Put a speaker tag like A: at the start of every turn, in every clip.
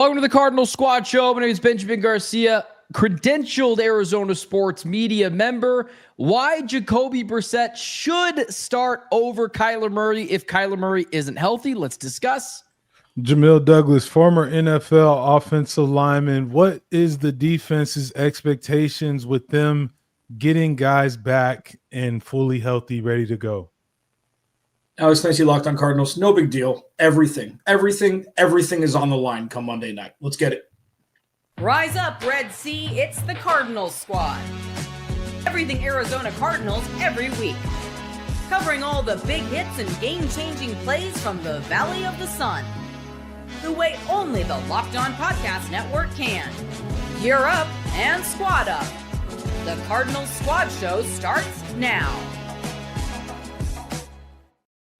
A: Welcome to the Cardinals Squad Show. My name is Benjamin Garcia, credentialed Arizona sports media member. Why Jacoby Brissett should start over Kyler Murray if Kyler Murray isn't healthy. Let's discuss.
B: Jamil Douglas, former NFL offensive lineman. What is the defense's expectations with them getting guys back and fully healthy, ready to go?
C: Alex Clancy, Locked on Cardinals. No big deal. Everything is on the line come Monday night. Let's get it.
D: Rise up, Red Sea. It's the Cardinals Squad. Everything Arizona Cardinals every week. Covering all the big hits and game-changing plays from the Valley of the Sun. The way only the Locked On Podcast Network can. Gear up and squad up. The Cardinals Squad Show starts now.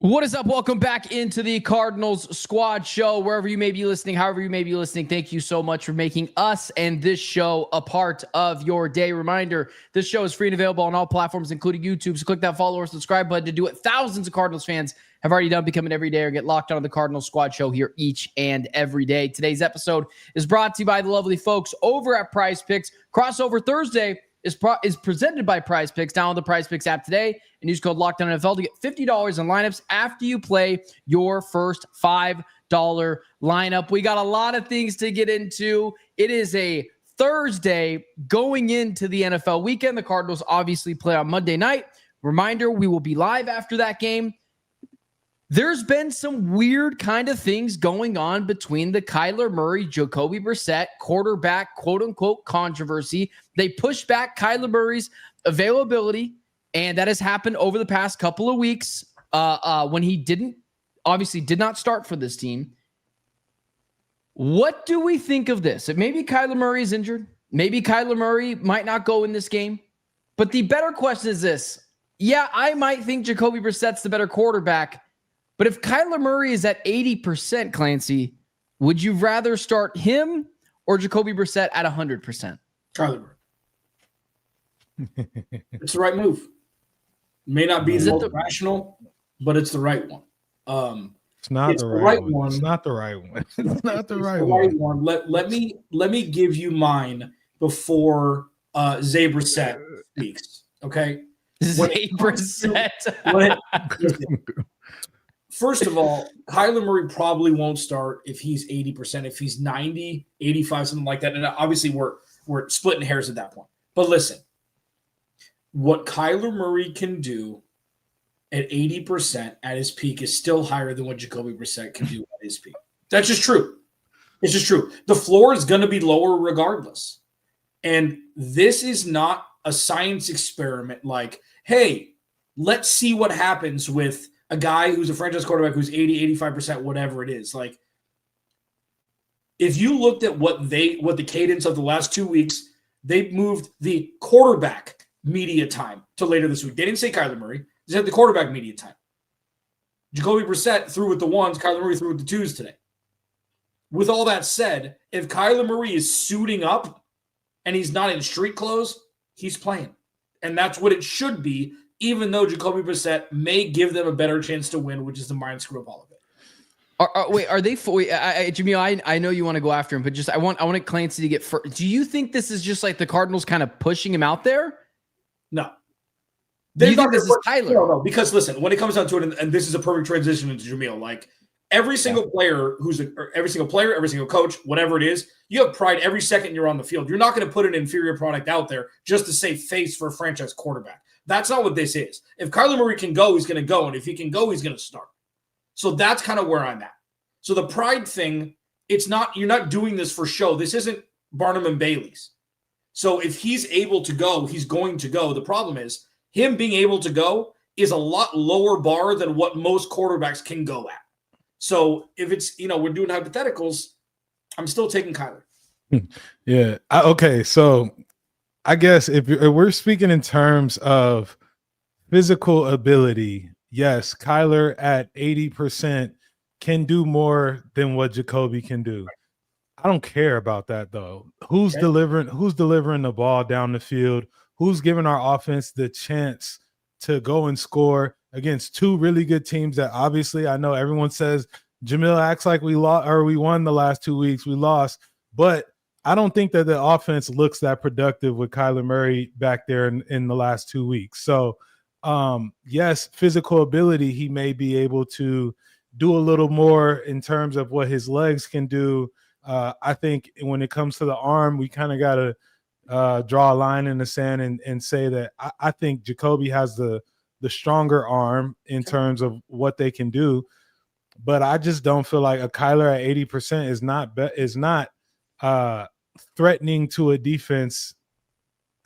A: What is up? Welcome back into the Cardinals Squad Show. Wherever you may be listening, however you may be listening, thank you so much for making us and this show a part of your day. Reminder, this show is free and available on all platforms, including YouTube. So click that follow or subscribe button to do what thousands of Cardinals fans have already done, become an everyday or get locked on the Cardinals Squad Show here each and every day. Today's episode is brought to you by the lovely folks over at Prize Picks. Crossover Thursday is presented by Prize Picks. Download the Prize Picks app today and use code LOCKEDONNFL to get $50 in lineups after you play your first $5 lineup. We got a lot of things to get into. It is a Thursday going into the NFL weekend. The Cardinals obviously play on Monday night. Reminder, we will be live after that game. There's been some weird kind of things going on between the Kyler Murray, Jacoby Brissett quarterback, quote-unquote, controversy. They pushed back Kyler Murray's availability, and that has happened over the past couple of weeks when he did not start for this team. What do we think of this? Maybe Kyler Murray is injured. Maybe Kyler Murray might not go in this game. But the better question is this. Yeah, I might think Jacoby Brissett's the better quarterback. But if Kyler Murray is at 80%, Clancy, would you rather start him or Jacoby Brissett at 100%?
C: Kyler Murray. It's the right move. May not be the most rational, but it's the right one.
B: It's not the right one. It's not the right one. It's not the right one.
C: Let me give you mine before Zay Brissett speaks. Okay.
A: Zay Brissett.
C: First of all, Kyler Murray probably won't start if he's 80%. If he's 90, 85, something like that. And obviously we're splitting hairs at that point. But listen, what Kyler Murray can do at 80% at his peak is still higher than what Jacoby Brissett can do at his peak. That's just true. It's just true. The floor is going to be lower regardless. And this is not a science experiment like, hey, let's see what happens with a guy who's a franchise quarterback who's 80, 85%, whatever it is. Like, if you looked at what the cadence of the last 2 weeks, they moved the quarterback media time to later this week. They didn't say Kyler Murray. They said the quarterback media time. Jacoby Brissett threw with the ones. Kyler Murray threw with the twos today. With all that said, if Kyler Murray is suiting up and he's not in street clothes, he's playing. And that's what it should be, even though Jacoby Brissett may give them a better chance to win, which is the mind screw of all of it.
A: Wait, are they Jamil, I know you want to go after him, but just I want Clancy to get first. Do you think this is just like the Cardinals kind of pushing him out there?
C: No.
A: Do you think this is Kyler?
C: No, because listen, when it comes down to it, and this is a perfect transition into Jamil, like every single player every single coach, whatever it is, you have pride every second you're on the field. You're not going to put an inferior product out there just to save face for a franchise quarterback. That's not what this is. If Kyler Murray can go, he's going to go. And if he can go, he's going to start. So that's kind of where I'm at. So the pride thing, you're not doing this for show. This isn't Barnum and Bailey's. So if he's able to go, he's going to go. The problem is him being able to go is a lot lower bar than what most quarterbacks can go at. So if it's, we're doing hypotheticals, I'm still taking Kyler.
B: Yeah. Okay. So I guess if we're speaking in terms of physical ability, yes, Kyler at 80% can do more than what Jacoby can do. I don't care about that though. Who's delivering the ball down the field? Who's giving our offense the chance to go and score against two really good teams that obviously I know everyone says Jamil acts like we lost or we won the last 2 weeks. We lost, but I don't think that the offense looks that productive with Kyler Murray back there in the last 2 weeks. So, yes, physical ability, he may be able to do a little more in terms of what his legs can do. I think when it comes to the arm, we kind of got to draw a line in the sand and say that I think Jacoby has the stronger arm in terms of what they can do. But I just don't feel like a Kyler at 80% is not threatening to a defense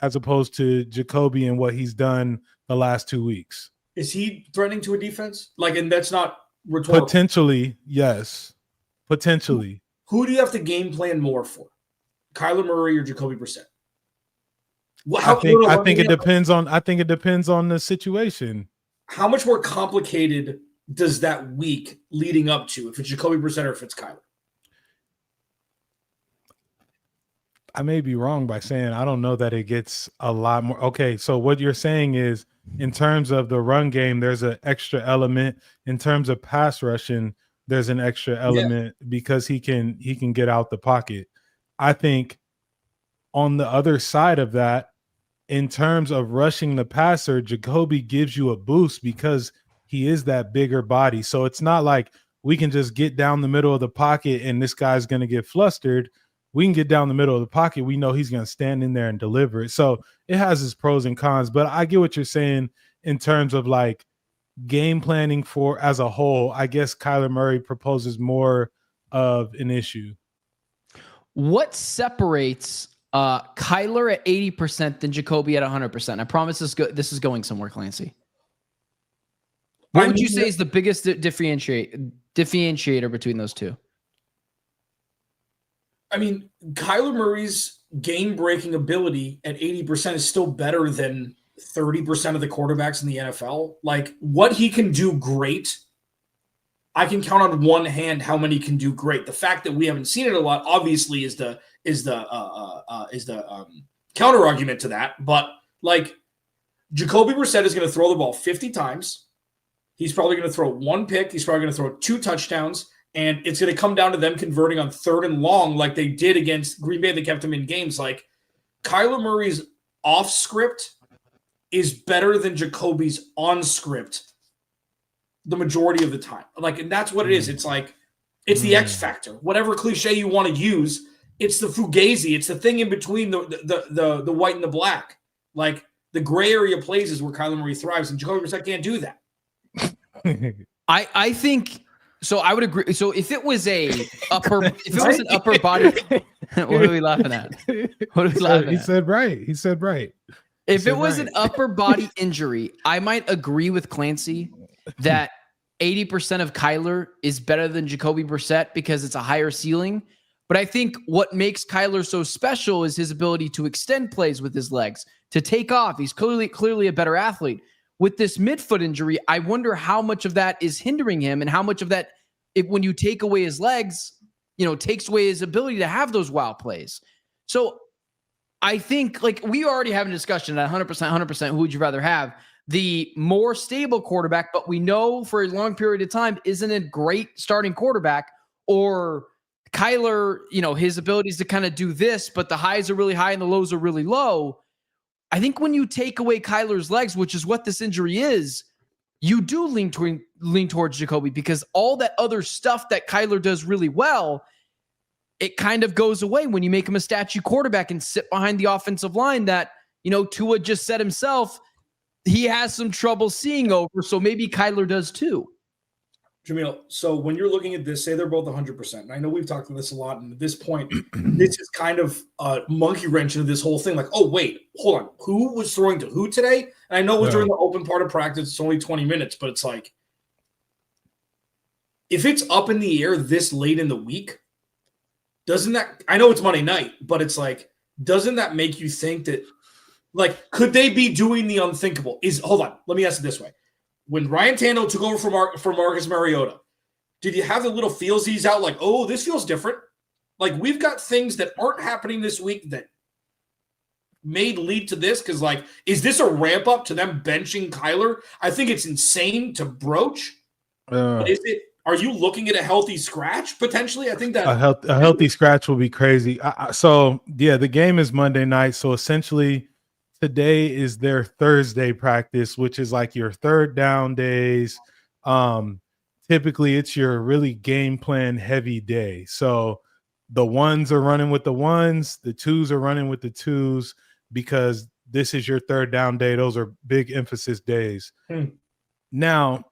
B: as opposed to Jacoby and what he's done the last 2 weeks.
C: Is he threatening to a defense? And that's not rhetorical.
B: Potentially, yes. Potentially.
C: Who do you have to game plan more for? Kyler Murray or Jacoby Brissett?
B: I think it depends on the situation.
C: How much more complicated does that week leading up to if it's Jacoby Brissett or if it's Kyler?
B: I may be wrong by saying I don't know that it gets a lot more. Okay, so what you're saying is in terms of the run game, there's an extra element. In terms of pass rushing, there's an extra element because he can get out the pocket. I think on the other side of that, in terms of rushing the passer, Jacoby gives you a boost because he is that bigger body. So it's not like we can just get down the middle of the pocket and this guy's going to get flustered. We can get down the middle of the pocket. We know he's going to stand in there and deliver it. So it has its pros and cons, but I get what you're saying in terms of like game planning for as a whole. I guess Kyler Murray proposes more of an issue.
A: What separates Kyler at 80% than Jacoby at 100%? I promise this is going somewhere, Clancy. What would you say is the biggest differentiator between those two?
C: I mean, Kyler Murray's game-breaking ability at 80% is still better than 30% of the quarterbacks in the NFL. Like, what he can do great, I can count on one hand how many can do great. The fact that we haven't seen it a lot, obviously, is the counter argument to that. But like, Jacoby Brissett is going to throw the ball 50 times. He's probably going to throw one pick. He's probably going to throw 2 touchdowns. And it's going to come down to them converting on 3rd and long like they did against Green Bay. They kept him in games. Like, Kyler Murray's off script is better than Jacoby's on script the majority of the time. Like, and that's what it is. It's like, it's the X factor. Whatever cliche you want to use, it's the fugazi. It's the thing in between the white and the black. Like, the gray area plays is where Kyler Murray thrives, and Jacoby Brissett can't do that.
A: I think so. I would agree. So if it was an upper body, what are we laughing at? What are we laughing at?
B: He said right.
A: If it was an upper body injury, I might agree with Clancy that 80% of Kyler is better than Jacoby Brissett because it's a higher ceiling. But I think what makes Kyler so special is his ability to extend plays with his legs, to take off. He's clearly a better athlete. With this midfoot injury, I wonder how much of that is hindering him and how much of that, when you take away his legs, takes away his ability to have those wow plays. So I think, like, we already have a discussion at 100%, who would you rather have? The more stable quarterback, but we know for a long period of time isn't a great starting quarterback, or Kyler, his abilities to kind of do this, but the highs are really high and the lows are really low. I think when you take away Kyler's legs, which is what this injury is, you do lean towards Jacoby, because all that other stuff that Kyler does really well, it kind of goes away when you make him a statue quarterback and sit behind the offensive line that, Tua just said himself, he has some trouble seeing over. So maybe Kyler does too.
C: Jamil, so when you're looking at this, say they're both 100%. And I know we've talked about this a lot, and at this point, this is kind of a monkey wrench into this whole thing. Like, oh, wait, hold on. Who was throwing to who today? And I know it was during the open part of practice. It's only 20 minutes, but it's like, if it's up in the air this late in the week, doesn't that – I know it's Monday night, but it's like, doesn't that make you think that, like, could they be doing the unthinkable? Hold on. Let me ask it this way. When Ryan Tannehill took over for Marcus Mariota, did you have the little feelsies out like, oh, this feels different? Like, we've got things that aren't happening this week that may lead to this, because, like, is this a ramp up to them benching Kyler? I think it's insane to broach. But is it Are you looking at a healthy scratch potentially? I think that
B: a healthy scratch will be crazy. So yeah, the game is Monday night. So essentially, today is their Thursday practice, which is like your third down days. Typically, it's your really game plan heavy day. So the ones are running with the ones, the twos are running with the twos, because this is your third down day. Those are big emphasis days. Now,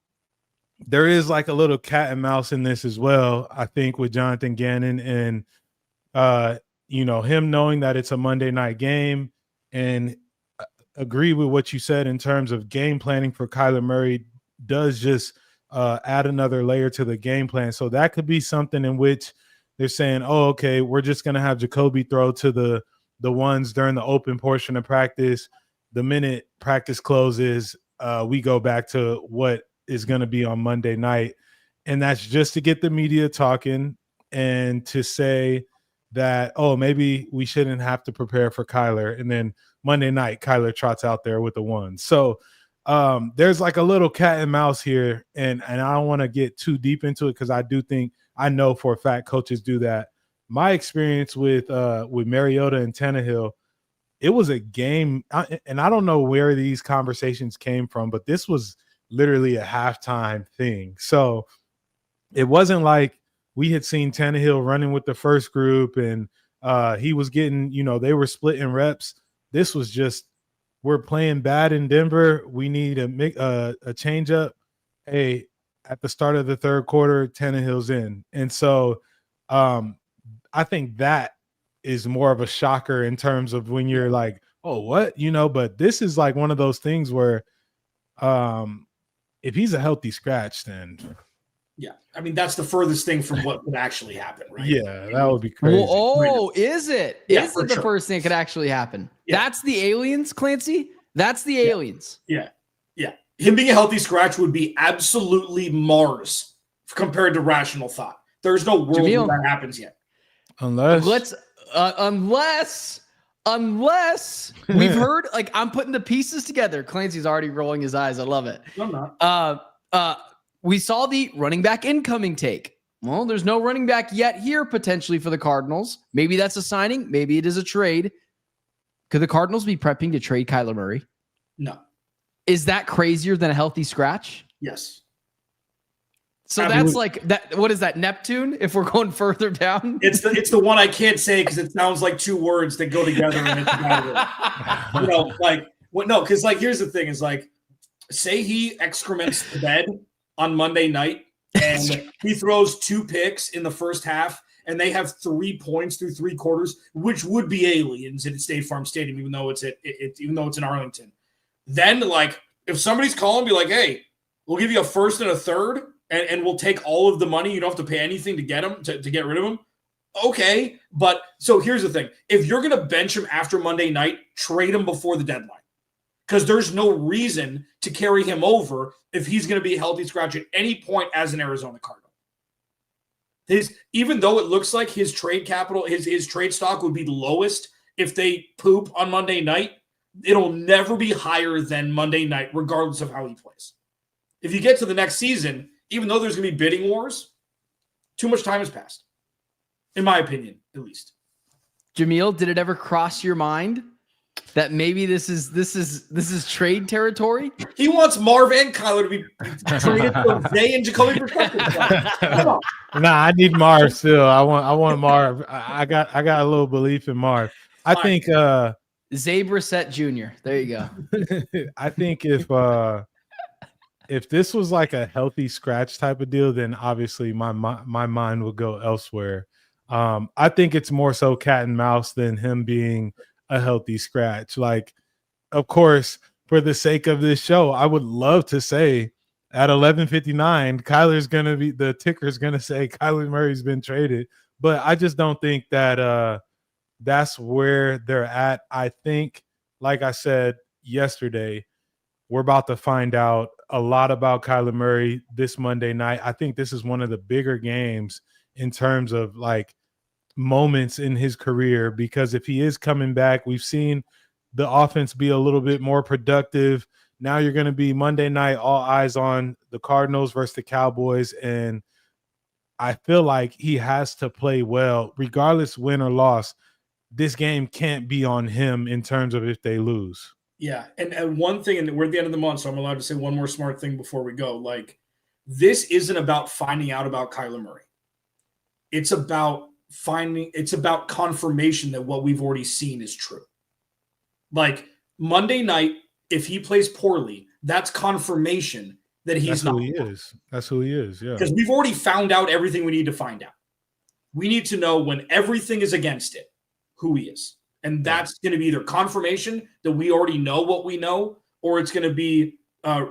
B: there is like a little cat and mouse in this as well, I think, with Jonathan Gannon and him knowing that it's a Monday night game, and agree with what you said in terms of game planning for Kyler Murray does just add another layer to the game plan. So that could be something in which they're saying, oh, okay, we're just going to have Jacoby throw to the ones during the open portion of practice. The minute practice closes, we go back to what is going to be on Monday night. And that's just to get the media talking and to say that, oh, maybe we shouldn't have to prepare for Kyler. And then Monday night, Kyler trots out there with the ones. So there's like a little cat and mouse here. And I don't want to get too deep into it, because I know for a fact coaches do that. My experience with Mariota and Tannehill, it was a game. And I don't know where these conversations came from, but this was literally a halftime thing. So it wasn't like we had seen Tannehill running with the first group and he was getting, they were splitting reps. This was just, we're playing bad in Denver. We need a change up. Hey, at the start of the third quarter, Tannehill's in. And so I think that is more of a shocker in terms of when you're like, oh, what? But this is like one of those things where if he's a healthy scratch, then
C: yeah, I mean, that's the furthest thing from what could actually happen, right?
B: Yeah, that would be crazy.
A: Oh, is it?
C: Yeah,
A: is it the first thing that could actually happen?
C: Yeah.
A: That's the aliens, Clancy? That's the aliens.
C: Yeah. Him being a healthy scratch would be absolutely Mars compared to rational thought. There's no world where that happens yet.
B: Unless
A: we've heard, like, I'm putting the pieces together. Clancy's already rolling his eyes. I love it.
C: I'm not.
A: We saw the running back incoming take. Well, there's no running back yet here potentially for the Cardinals. Maybe that's a signing. Maybe it is a trade. Could the Cardinals be prepping to trade Kyler Murray?
C: No.
A: Is that crazier than a healthy scratch?
C: Yes.
A: So that's like that. What is that, Neptune? If we're going further down,
C: it's the one I can't say because it sounds like two words that go together and it's because here's the thing: is like, say he excrements the bed on Monday night and he throws 2 picks in the first half and they have 3 points through 3 quarters, which would be aliens at State Farm Stadium, even though it's in Arlington. Then, like, if somebody's calling, be like, hey, we'll give you a first and a third, and we'll take all of the money. You don't have to pay anything to get him, to get rid of him. Okay, but so here's the thing. If you're going to bench him after Monday night, trade him before the deadline. Because there's no reason to carry him over if he's going to be a healthy scratch at any point as an Arizona Cardinal. Even though it looks like his trade capital, his trade stock would be lowest if they poop on Monday night, it'll never be higher than Monday night, regardless of how he plays. If you get to the next season, even though there's going to be bidding wars, too much time has passed, in my opinion, at least.
A: Jamil, did it ever cross your mind that maybe this is trade territory?
C: He wants Marv and Kyler to be traded for Zay and Jacoby Brissett.
B: Nah, I need Marv still. I want Marv. I got a little belief in Marv. I think
A: Zay Brissett Jr. There you go.
B: I think if this was like a healthy scratch type of deal, then obviously my mind would go elsewhere. I think it's more so cat and mouse than him being a healthy scratch. Like, of course, for the sake of this show, I would love to say at 11:59, the ticker's gonna say Kyler Murray's been traded, but I just don't think that that's where they're at. I think, like I said yesterday, we're about to find out a lot about Kyler Murray this Monday night. I think this is one of the bigger games in terms of like moments in his career, because if he is coming back, we've seen the offense be a little bit more productive. Now you're going to be Monday night, all eyes on the Cardinals versus the Cowboys, and I feel like he has to play well, regardless win or loss. This game can't be on him in terms of if they lose.
C: Yeah, and one thing, and we're at the end of the month, so I'm allowed to say one more smart thing before we go. Like, this isn't about finding out about Kyler Murray. It's about confirmation that what we've already seen is true. Like, Monday night, if he plays poorly, that's confirmation that he's not.
B: That's who he is. That's who he is, yeah.
C: Because we've already found out everything we need to find out. We need to know when everything is against it, who he is. And that's going to be either confirmation that we already know what we know, or it's going to be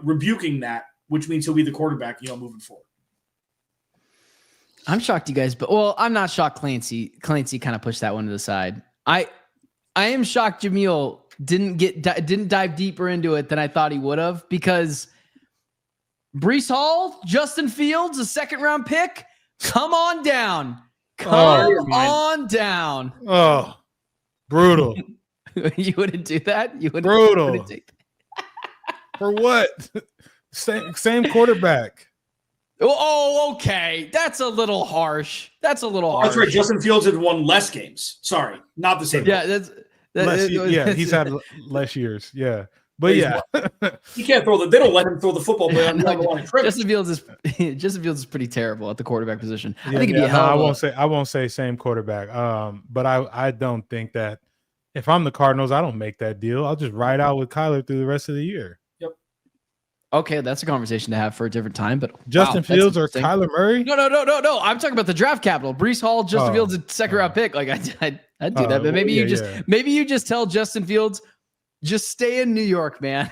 C: rebuking that, which means he'll be the quarterback, moving forward.
A: I'm shocked you guys, but I'm not shocked Clancy kind of pushed that one to the side. I am shocked Jamil didn't dive deeper into it than I thought he would have, because Breece Hall, Justin Fields, a second round pick. Come on down. Come on down.
B: Oh, brutal.
A: You wouldn't do that? You wouldn't.
B: Brutal. For what? Same quarterback.
C: Oh,
A: okay. That's a little harsh. That's right.
C: Justin Fields had won less games. Sorry, not the same.
A: Yeah,
B: he's had less years. Yeah, but yeah,
C: he can't throw they don't let him throw the football.
A: Justin Fields is pretty terrible at the quarterback position.
B: Yeah,
A: I think it'd be
B: I won't say same quarterback. But I don't think that if I'm the Cardinals, I don't make that deal. I'll just ride out with Kyler through the rest of the year.
A: Okay, that's a conversation to have for a different time. But
B: Justin Fields or Kyler Murray?
A: No. I'm talking about the draft capital. Breece Hall, Justin Fields, a second round pick. Like I'd do that. But maybe you just tell Justin Fields, just stay in New York, man.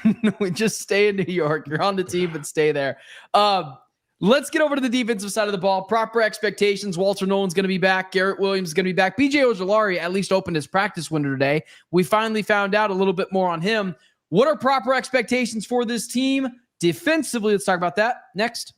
A: Just stay in New York. You're on the team, but stay there. Let's get over to the defensive side of the ball. Proper expectations. Walter Nolan's going to be back. Garrett Williams is going to be back. BJ Ojulari at least opened his practice window today. We finally found out a little bit more on him. What are proper expectations for this team? Defensively, let's talk about that next.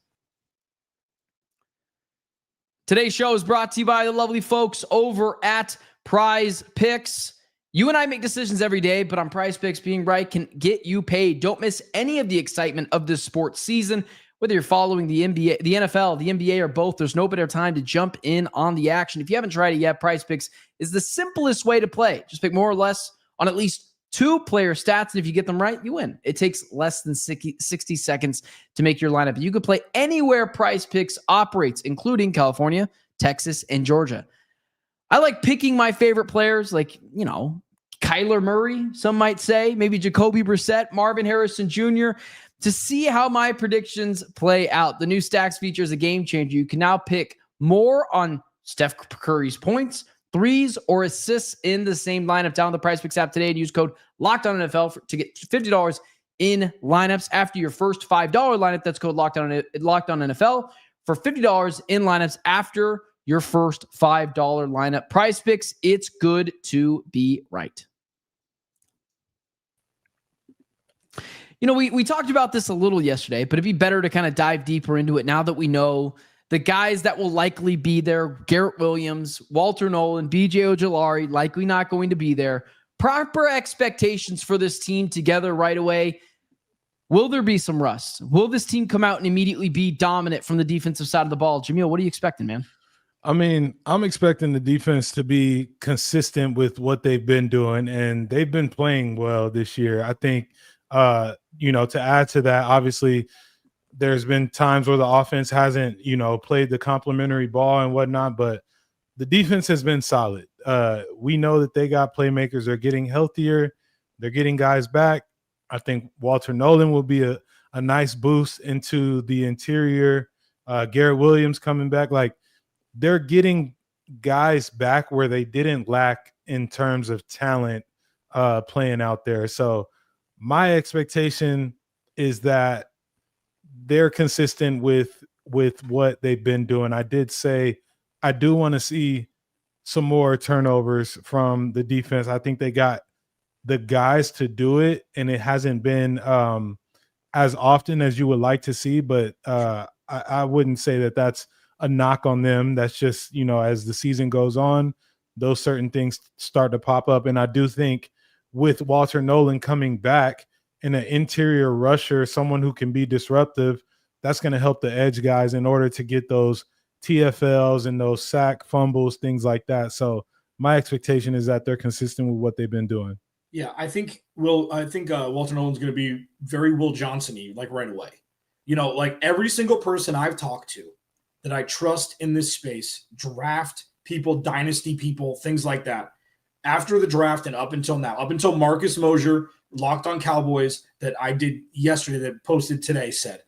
A: Today's show is brought to you by the lovely folks over at Prize Picks. You and I make decisions every day, but on Prize Picks, being right can get you paid. Don't miss any of the excitement of this sports season. Whether you're following the NBA, the NFL, the NBA, or both, there's no better time to jump in on the action. If you haven't tried it yet, Prize Picks is the simplest way to play. Just pick more or less on at least 2 player stats, and if you get them right, you win. It takes less than 60 seconds to make your lineup. You can play anywhere Prize Picks operates, including California, Texas, and Georgia. I like picking my favorite players, like, Kyler Murray, some might say, maybe Jacoby Brissett, Marvin Harrison Jr., to see how my predictions play out. The new Stacks feature is a game changer. You can now pick more on Steph Curry's points, threes, or assists in the same lineup. Download the Prize Picks app today and use code LOCKEDONNFL to get $50 in lineups. After your first $5 lineup, that's code LOCKEDONNFL for $50 in lineups after your first $5 lineup. Prize Picks, it's good to be right. We talked about this a little yesterday, but it'd be better to kind of dive deeper into it now that we know the guys that will likely be there: Garrett Williams, Walter Nolan, BJ Ojulari, likely not going to be there. Proper expectations for this team together right away. Will there be some rust? Will this team come out and immediately be dominant from the defensive side of the ball? Jamil, what are you expecting, man?
B: I mean, I'm expecting the defense to be consistent with what they've been doing, and they've been playing well this year. I think, to add to that, obviously, there's been times where the offense hasn't, played the complementary ball and whatnot, but the defense has been solid. We know that they got playmakers. They're getting healthier. They're getting guys back. I think Walter Nolan will be a nice boost into the interior. Garrett Williams coming back. Like, they're getting guys back where they didn't lack in terms of talent playing out there. So my expectation is that they're consistent with what they've been doing. I did say I do want to see some more turnovers from the defense. I think they got the guys to do it, and it hasn't been as often as you would like to see, but I wouldn't say that that's a knock on them. That's just, as the season goes on, those certain things start to pop up. And I do think with Walter Nolan coming back and an interior rusher, someone who can be disruptive, that's going to help the edge guys in order to get those TFLs and those sack fumbles, things like that. So my expectation is that they're consistent with what they've been doing.
C: Yeah, I think Walter Nolan's going to be very Will Johnson-y, like right away. Like every single person I've talked to that I trust in this space, draft people, dynasty people, things like that, after the draft and up until now, up until Marcus Mosier, Locked on Cowboys, that I did yesterday, that posted today, said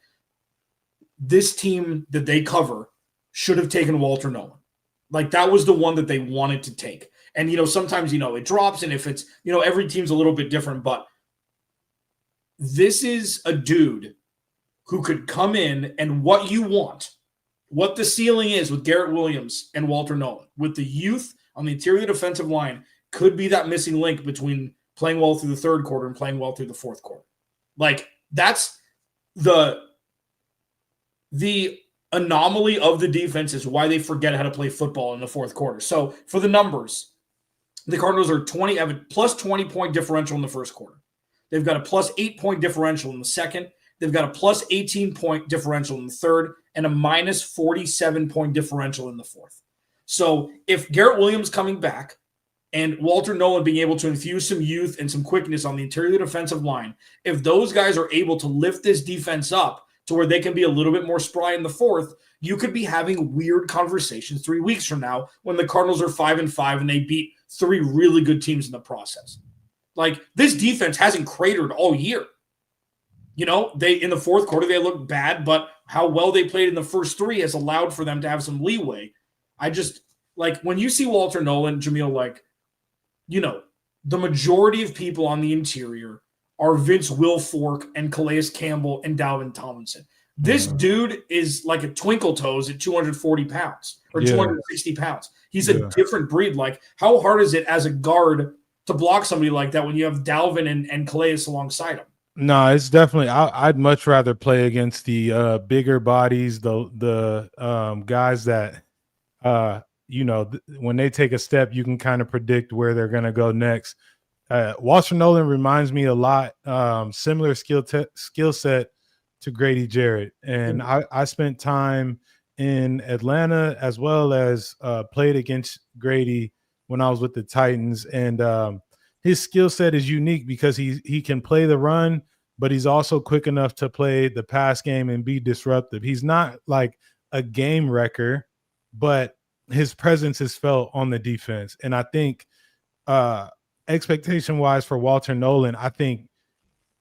C: this team that they cover should have taken Walter Nolan. Like that was the one that they wanted to take. And, sometimes, it drops, and if it's, every team's a little bit different, but this is a dude who could come in and what you want, what the ceiling is with Garrett Williams and Walter Nolan, with the youth on the interior defensive line, could be that missing link between playing well through the third quarter and playing well through the fourth quarter. Like that's the anomaly of the defense, is why they forget how to play football in the fourth quarter. So for the numbers, the Cardinals have a plus 20 point differential in the first quarter. They've got a plus 8 point differential in the second. They've got a plus 18 point differential in the third, and a minus 47 point differential in the fourth. So if Garrett Williams coming back and Walter Nolan being able to infuse some youth and some quickness on the interior defensive line, if those guys are able to lift this defense up to where they can be a little bit more spry in the fourth, you could be having weird conversations 3 weeks from now when the Cardinals are 5-5 and they beat 3 really good teams in the process. Like this defense hasn't cratered all year. They in the fourth quarter they looked bad, but how well they played in the first 3 has allowed for them to have some leeway. I just like when you see Walter Nolan, Jamil, the majority of people on the interior are Vince Wilfork and Calais Campbell and Dalvin Tomlinson. This dude is like a twinkle toes at 240 pounds or 260 pounds. He's a different breed. Like, how hard is it as a guard to block somebody like that when you have Dalvin and Calais alongside him?
B: No, it's definitely. I'd much rather play against the bigger bodies, the guys that when they take a step, you can kind of predict where they're going to go next. Walter Nolan reminds me a lot, similar skill set to Grady Jarrett. And I spent time in Atlanta as well as played against Grady when I was with the Titans. And his skill set is unique because he can play the run, but he's also quick enough to play the pass game and be disruptive. He's not like a game wrecker, but his presence is felt on the defense. And I think expectation-wise for Walter Nolan, I think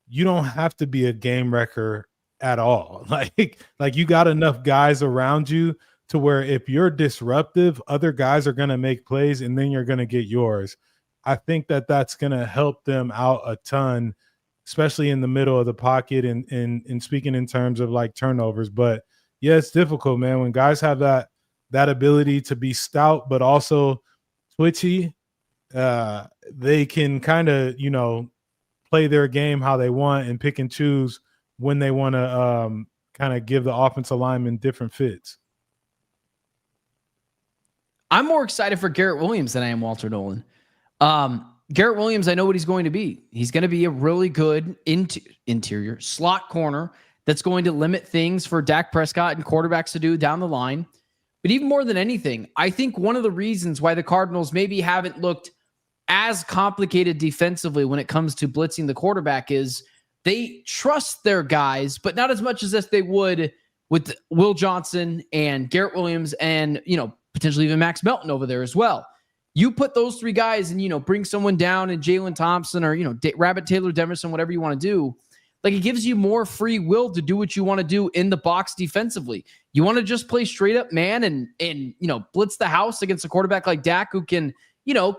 B: you don't have to be a game wrecker at all. Like you got enough guys around you to where if you're disruptive, other guys are going to make plays and then you're going to get yours. I think that's going to help them out a ton, especially in the middle of the pocket and speaking in terms of like turnovers. But yeah, it's difficult, man. When guys have that ability to be stout, but also twitchy, they can kind of, play their game how they want and pick and choose when they want to kind of give the offensive lineman different fits.
A: I'm more excited for Garrett Williams than I am Walter Nolan. Garrett Williams, I know what he's going to be. He's going to be a really good interior slot corner that's going to limit things for Dak Prescott and quarterbacks to do down the line. But even more than anything, I think one of the reasons why the Cardinals maybe haven't looked as complicated defensively when it comes to blitzing the quarterback is they trust their guys, but not as much as if they would with Will Johnson and Garrett Williams and, potentially even Max Melton over there as well. You put those 3 guys and, bring someone down and Jalen Thompson or, Rabbit Taylor Demerson, whatever you want to do. Like, it gives you more free will to do what you want to do in the box defensively. You want to just play straight up man and blitz the house against a quarterback like Dak who can,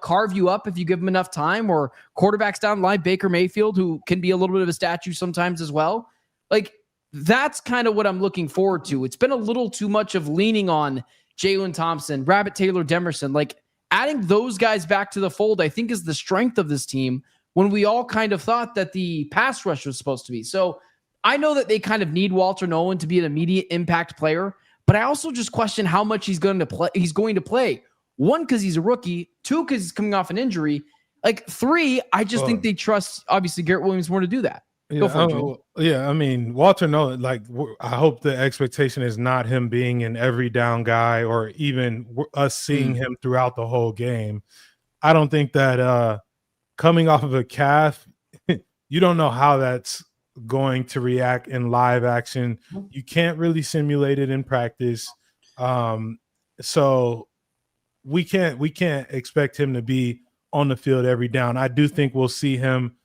A: carve you up if you give him enough time, or quarterbacks down the line, Baker Mayfield, who can be a little bit of a statue sometimes as well. Like, that's kind of what I'm looking forward to. It's been a little too much of leaning on Jalen Thompson, Rabbit Taylor Demerson. Like, adding those guys back to the fold, I think, is the strength of this team when we all kind of thought that the pass rush was supposed to be. So I know that they kind of need Walter Nolan to be an immediate impact player, but I also just question how much he's going to play. 1, because he's a rookie. 2, because he's coming off an injury. Like, 3, I just think they trust, obviously, Garrett Williams more to do that. Go for it, Joel.
B: Yeah, I mean, Walter Nolan, like, I hope the expectation is not him being an every down guy or even us seeing him throughout the whole game. I don't think that coming off of a calf, you don't know how that's going to react in live action. You can't really simulate it in practice. So we can't expect him to be on the field every down. I do think we'll see him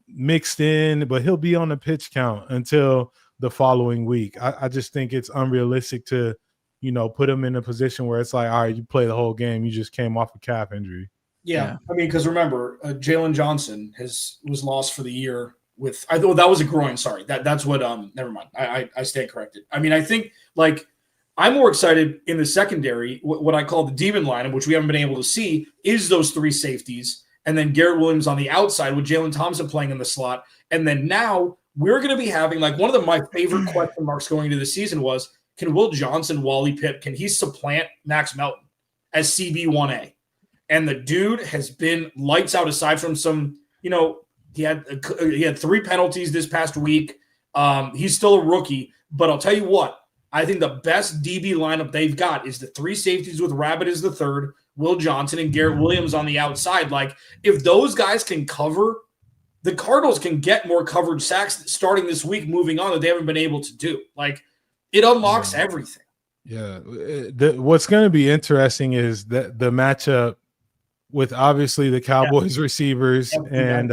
B: mixed in, but he'll be on the pitch count until the following week. I just think it's unrealistic to, put him in a position where it's like, all right, you play the whole game. You just came off a calf injury.
C: Yeah. I mean, because remember, Jalen Johnson was lost for the year with, I thought that was a groin. Sorry. That's what, never mind. I stand corrected. I mean, I think I'm more excited in the secondary, what I call the demon line, which we haven't been able to see, is those three safeties. And then Garrett Williams on the outside with Jalen Thompson playing in the slot. And then now we're going to be having, one of my favorite question marks going into the season was, can Will Johnson, Wally Pipp, can he supplant Max Melton as CB1A? And the dude has been lights out aside from some, he had 3 penalties this past week. He's still a rookie. But I'll tell you what, I think the best DB lineup they've got is the 3 safeties with Rabbit as the third, Will Johnson and Garrett Williams on the outside. If those guys can cover, the Cardinals can get more coverage sacks starting this week, moving on, that they haven't been able to do. It unlocks everything.
B: Yeah. What's going to be interesting is that the matchup with obviously the Cowboys receivers and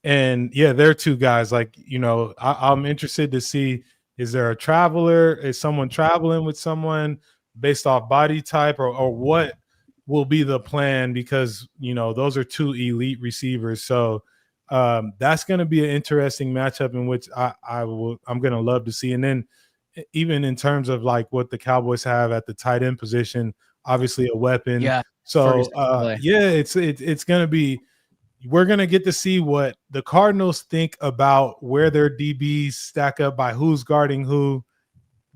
B: they're 2 guys. I'm interested to see, is there a traveler? Is someone traveling with someone based off body type or what will be the plan? Because, those are 2 elite receivers. So that's going to be an interesting matchup in which I'm going to love to see. And then even in terms of what the Cowboys have at the tight end position, obviously a weapon.
A: Yeah.
B: So it's going to be, we're going to get to see what the Cardinals think about where their DBs stack up by who's guarding who.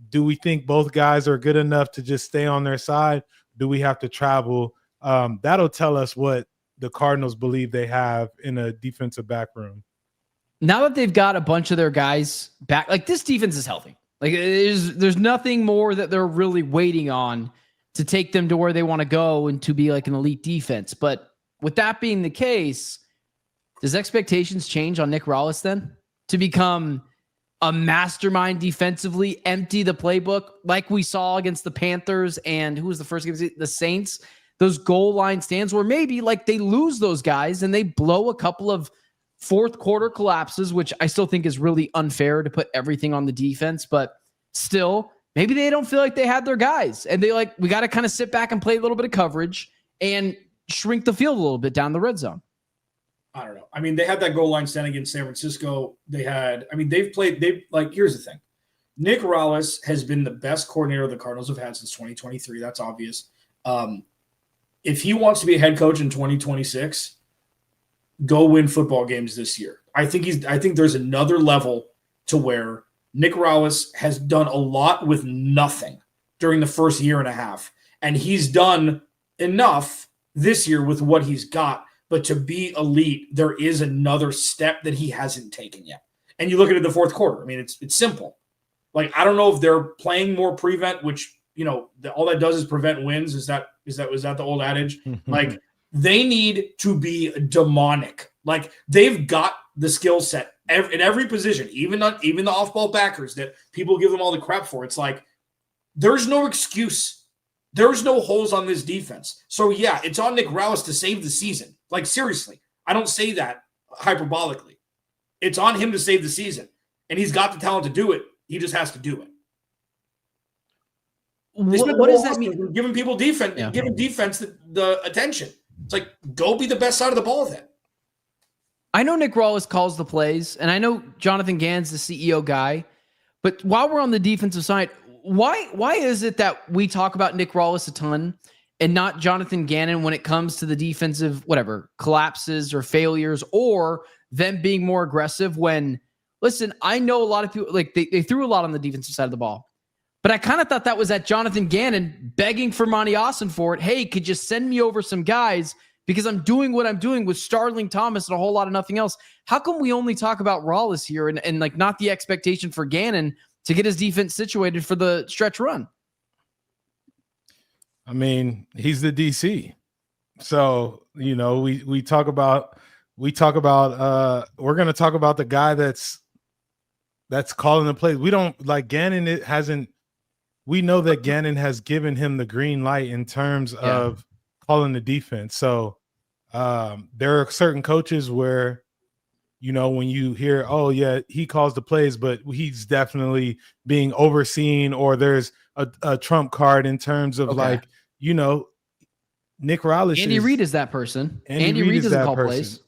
B: Do we think both guys are good enough to just stay on their side? Do we have to travel? That'll tell us what the Cardinals believe they have in a defensive back room.
A: Now that they've got a bunch of their guys back, this defense is healthy. There's nothing more that they're really waiting on to take them to where they want to go and to be an elite defense. But with that being the case, does expectations change on Nick Rallis then to become a mastermind defensively, empty the playbook like we saw against the Panthers and who was the first game? The Saints, those goal line stands where maybe they lose those guys and they blow a couple of fourth quarter collapses, which I still think is really unfair to put everything on the defense, but still, maybe they don't feel like they had their guys and they we got to kind of sit back and play a little bit of coverage and shrink the field a little bit down the red zone.
C: I don't know. I mean, they had that goal line stand against San Francisco. Here's the thing. Nick Rallis has been the best coordinator the Cardinals have had since 2023. That's obvious. If he wants to be a head coach in 2026, go win football games this year. I think there's another level to where Nick Rallis has done a lot with nothing during the first year and a half. And he's done enough this year with what he's got. But to be elite, there is another step that he hasn't taken yet. And you look at it in the fourth quarter. I mean, it's simple. I don't know if they're playing more prevent, which, all that does is prevent wins. Was that the old adage? They need to be demonic. They've got the skill set in every position, even the off-ball backers that people give them all the crap for. It's there's no excuse. There's no holes on this defense. So, yeah, it's on Nick Rallis to save the season. Seriously, I don't say that hyperbolically. It's on him to save the season, and he's got the talent to do it. He just has to do it.
A: What does that mean?
C: Giving people defense, giving defense the attention. It's go be the best side of the ball then.
A: I know Nick Rallis calls the plays, and I know Jonathan Gann's the CEO guy, but while we're on the defensive side, why is it that we talk about Nick Rallis a ton and not Jonathan Gannon when it comes to the defensive, collapses or failures or them being more aggressive when, listen, I know a lot of people, they threw a lot on the defensive side of the ball, but I kind of thought that was at Jonathan Gannon begging for Monty Austin for it. Hey, could you send me over some guys because I'm doing what I'm doing with Starling Thomas and a whole lot of nothing else. How come we only talk about Rallis here and like not the expectation for Gannon to get his defense situated for the stretch run?
B: I mean, he's the DC. So, we talk about we're going to talk about the guy that's calling the plays. We don't like Gannon. We know that Gannon has given him the green light in terms of calling the defense. So there are certain coaches where, when you hear, oh yeah, he calls the plays, but he's definitely being overseen, or there's a trump card in terms of Nick Rallis.
A: Andy Reid is that person. Andy Reid doesn't call plays.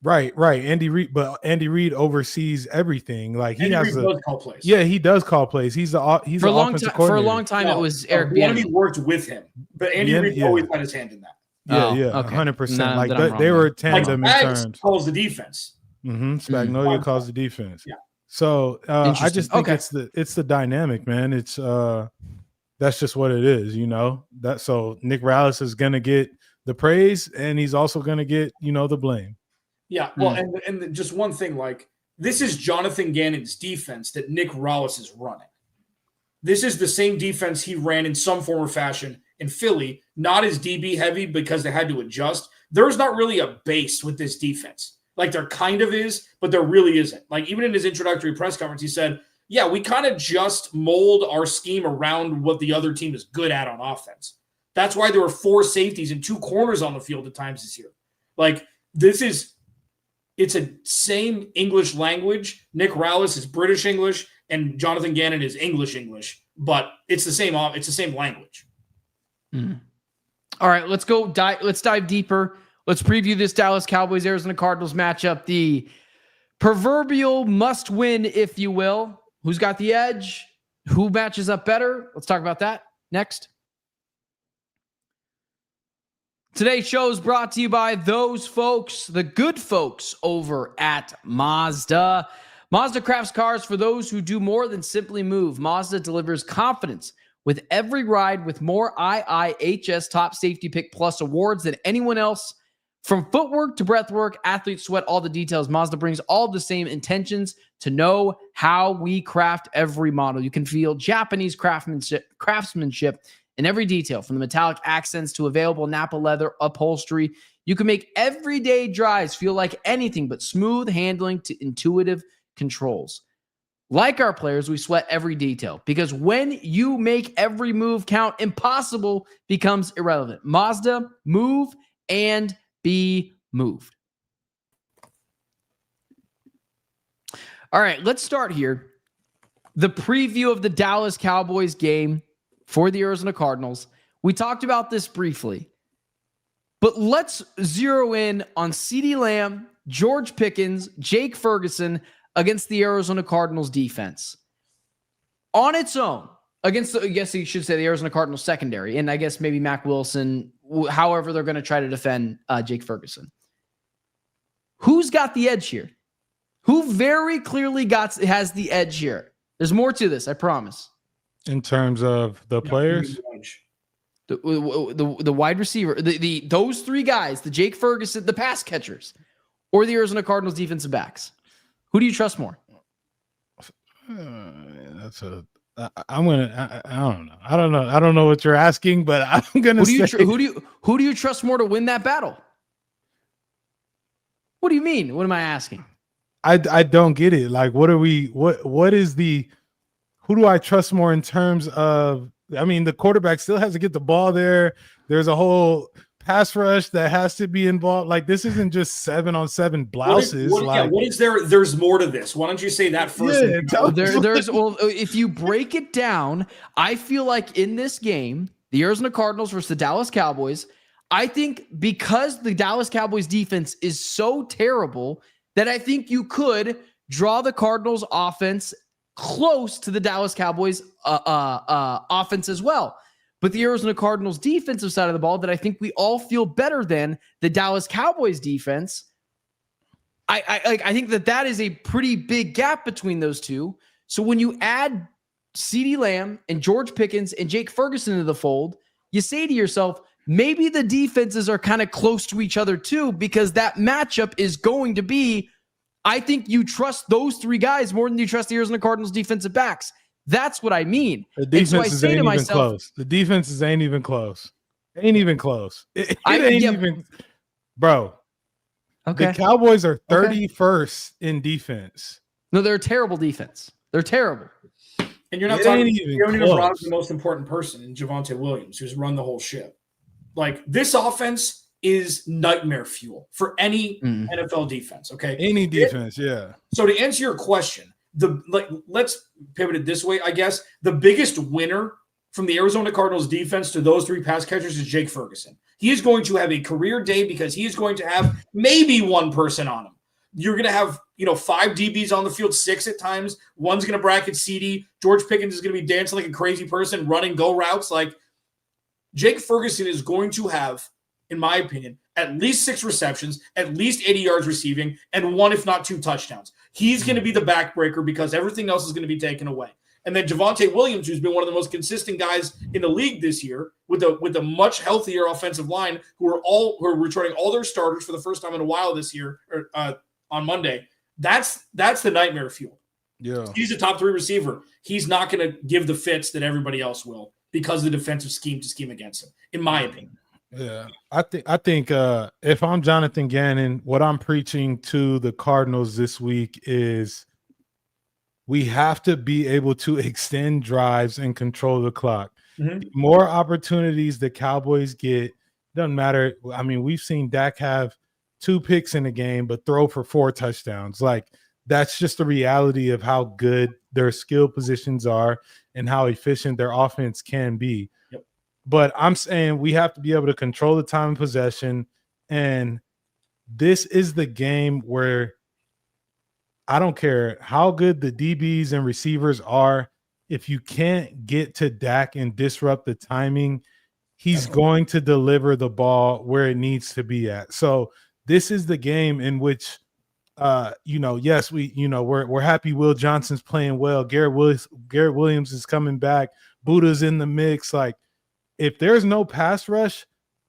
B: Right. Andy Reid, but Andy Reid oversees everything. Like he
C: does call plays.
B: Yeah, he does call plays. He's the offensive coordinator.
A: For a long time, it was Eric Bieniemy.
C: Bieniemy worked with him, but Andy Reid always had his hand in that.
B: 100%. Like they were tandem in terms.
C: Calls the defense.
B: Spagnuolo calls the defense.
C: Yeah.
B: So I just think it's the dynamic, man. It's that's just what it is, That so Nick Rallis is gonna get the praise, and he's also gonna get the blame.
C: Yeah, well, and just one thing, like this is Jonathan Gannon's defense that Nick Rallis is running. This is the same defense he ran in some form or fashion in Philly, not as DB heavy because they had to adjust. There's not really a base with this defense. Like there kind of is, but there really isn't. Like even in his introductory press conference, he said, yeah, we kind of just mold our scheme around what the other team is good at on offense. That's why there were 4 safeties and 2 corners on the field at times this year. Like it's a same English language. Nick Rallis is British English and Jonathan Gannon is English, but it's the same language.
A: All right, let's dive deeper. Let's preview this Dallas Cowboys Arizona Cardinals matchup, the proverbial must win, if you will. Who's got the edge? Who matches up better? Let's talk about that next. Today's show is brought to you by those folks, the good folks over at Mazda. Mazda crafts cars for those who do more than simply move. Mazda delivers confidence with every ride with more IIHS Top Safety Pick Plus awards than anyone else. From footwork to breathwork, athletes sweat all the details. Mazda brings all the same intentions to know how we craft every model. You can feel Japanese craftsmanship in every detail, from the metallic accents to available Napa leather upholstery. You can make everyday drives feel like anything but smooth handling to intuitive controls. Like our players, we sweat every detail because when you make every move count, impossible becomes irrelevant. Mazda, move and be moved. All right, let's start here. The preview of the Dallas Cowboys game for the Arizona Cardinals. We talked about this briefly, but let's zero in on CeeDee Lamb, George Pickens, Jake Ferguson against the Arizona Cardinals defense. On its own, against, I guess you should say, the Arizona Cardinals secondary, and I guess maybe Mac Wilson, however they're going to try to defend Jake Ferguson. Who's got the edge here? Who very clearly has the edge here? There's more to this, I promise.
B: In terms of the players?
A: The wide receiver, those 3 guys, the Jake Ferguson, the pass catchers, or the Arizona Cardinals defensive backs. Who do you trust more?
B: I don't know. I don't know what you're asking, but I'm gonna say
A: who do you trust more to win that battle? What do you mean? What am I asking?
B: I don't get it. Like, what is the, who do I trust more in terms of, I mean, the quarterback still has to get the ball there. There's a whole pass rush that has to be involved. Like, this isn't just 7-on-7 blouses.
C: What is there? There's more to this. Why don't you say that first?
A: Well, if you break it down, I feel like in this game, the Arizona Cardinals versus the Dallas Cowboys, I think because the Dallas Cowboys defense is so terrible that I think you could draw the Cardinals offense close to the Dallas Cowboys offense as well. But the Arizona Cardinals defensive side of the ball that I think we all feel better than the Dallas Cowboys defense. I think that is a pretty big gap between those two. So when you add CeeDee Lamb and George Pickens and Jake Ferguson into the fold, you say to yourself, maybe the defenses are kind of close to each other too, because that matchup is going to be, I think you trust those three guys more than you trust the Arizona Cardinals defensive backs. That's what I mean.
B: The defenses ain't even close. The defenses ain't even close. Ain't even close. It ain't even, bro. Okay. The Cowboys are 31st in defense.
A: No, they're a terrible defense. They're terrible.
C: And you're not talking about the most important person in Javonte Williams, who's run the whole ship. Like, this offense is nightmare fuel for any NFL defense. Okay,
B: any defense, yeah.
C: So to answer your question, let's pivot it this way. I guess the biggest winner from the Arizona Cardinals defense to those three pass catchers is Jake Ferguson. He is going to have a career day because he is going to have maybe one person on him. You're going to have, 5 DBs on the field, 6 at times. One's going to bracket CD. George Pickens is going to be dancing like a crazy person, running go routes. Like, Jake Ferguson is going to have, in my opinion, at least 6 receptions, at least 80 yards receiving, and 1, if not 2 touchdowns. He's going to be the backbreaker because everything else is going to be taken away. And then Javonte Williams, who's been one of the most consistent guys in the league this year, with a much healthier offensive line, who are returning all their starters for the first time in a while this year, on Monday. That's the nightmare fuel.
B: Yeah,
C: he's a top 3 receiver. He's not going to give the fits that everybody else will because of the defensive scheme to scheme against him, in my opinion.
B: Yeah, I think if I'm Jonathan Gannon, what I'm preaching to the Cardinals this week is we have to be able to extend drives and control the clock. Mm-hmm. More opportunities the Cowboys get, doesn't matter. I mean, we've seen Dak have 2 picks in a game, but throw for 4 touchdowns. Like, that's just the reality of how good their skill positions are and how efficient their offense can be.
C: Yep.
B: But I'm saying we have to be able to control the time of possession. And this is the game where I don't care how good the DBs and receivers are. If you can't get to Dak and disrupt the timing, he's going to deliver the ball where it needs to be at. So this is the game in which, yes, we're happy Will Johnson's playing well. Garrett Williams is coming back. Buddha's in the mix. Like, if there's no pass rush,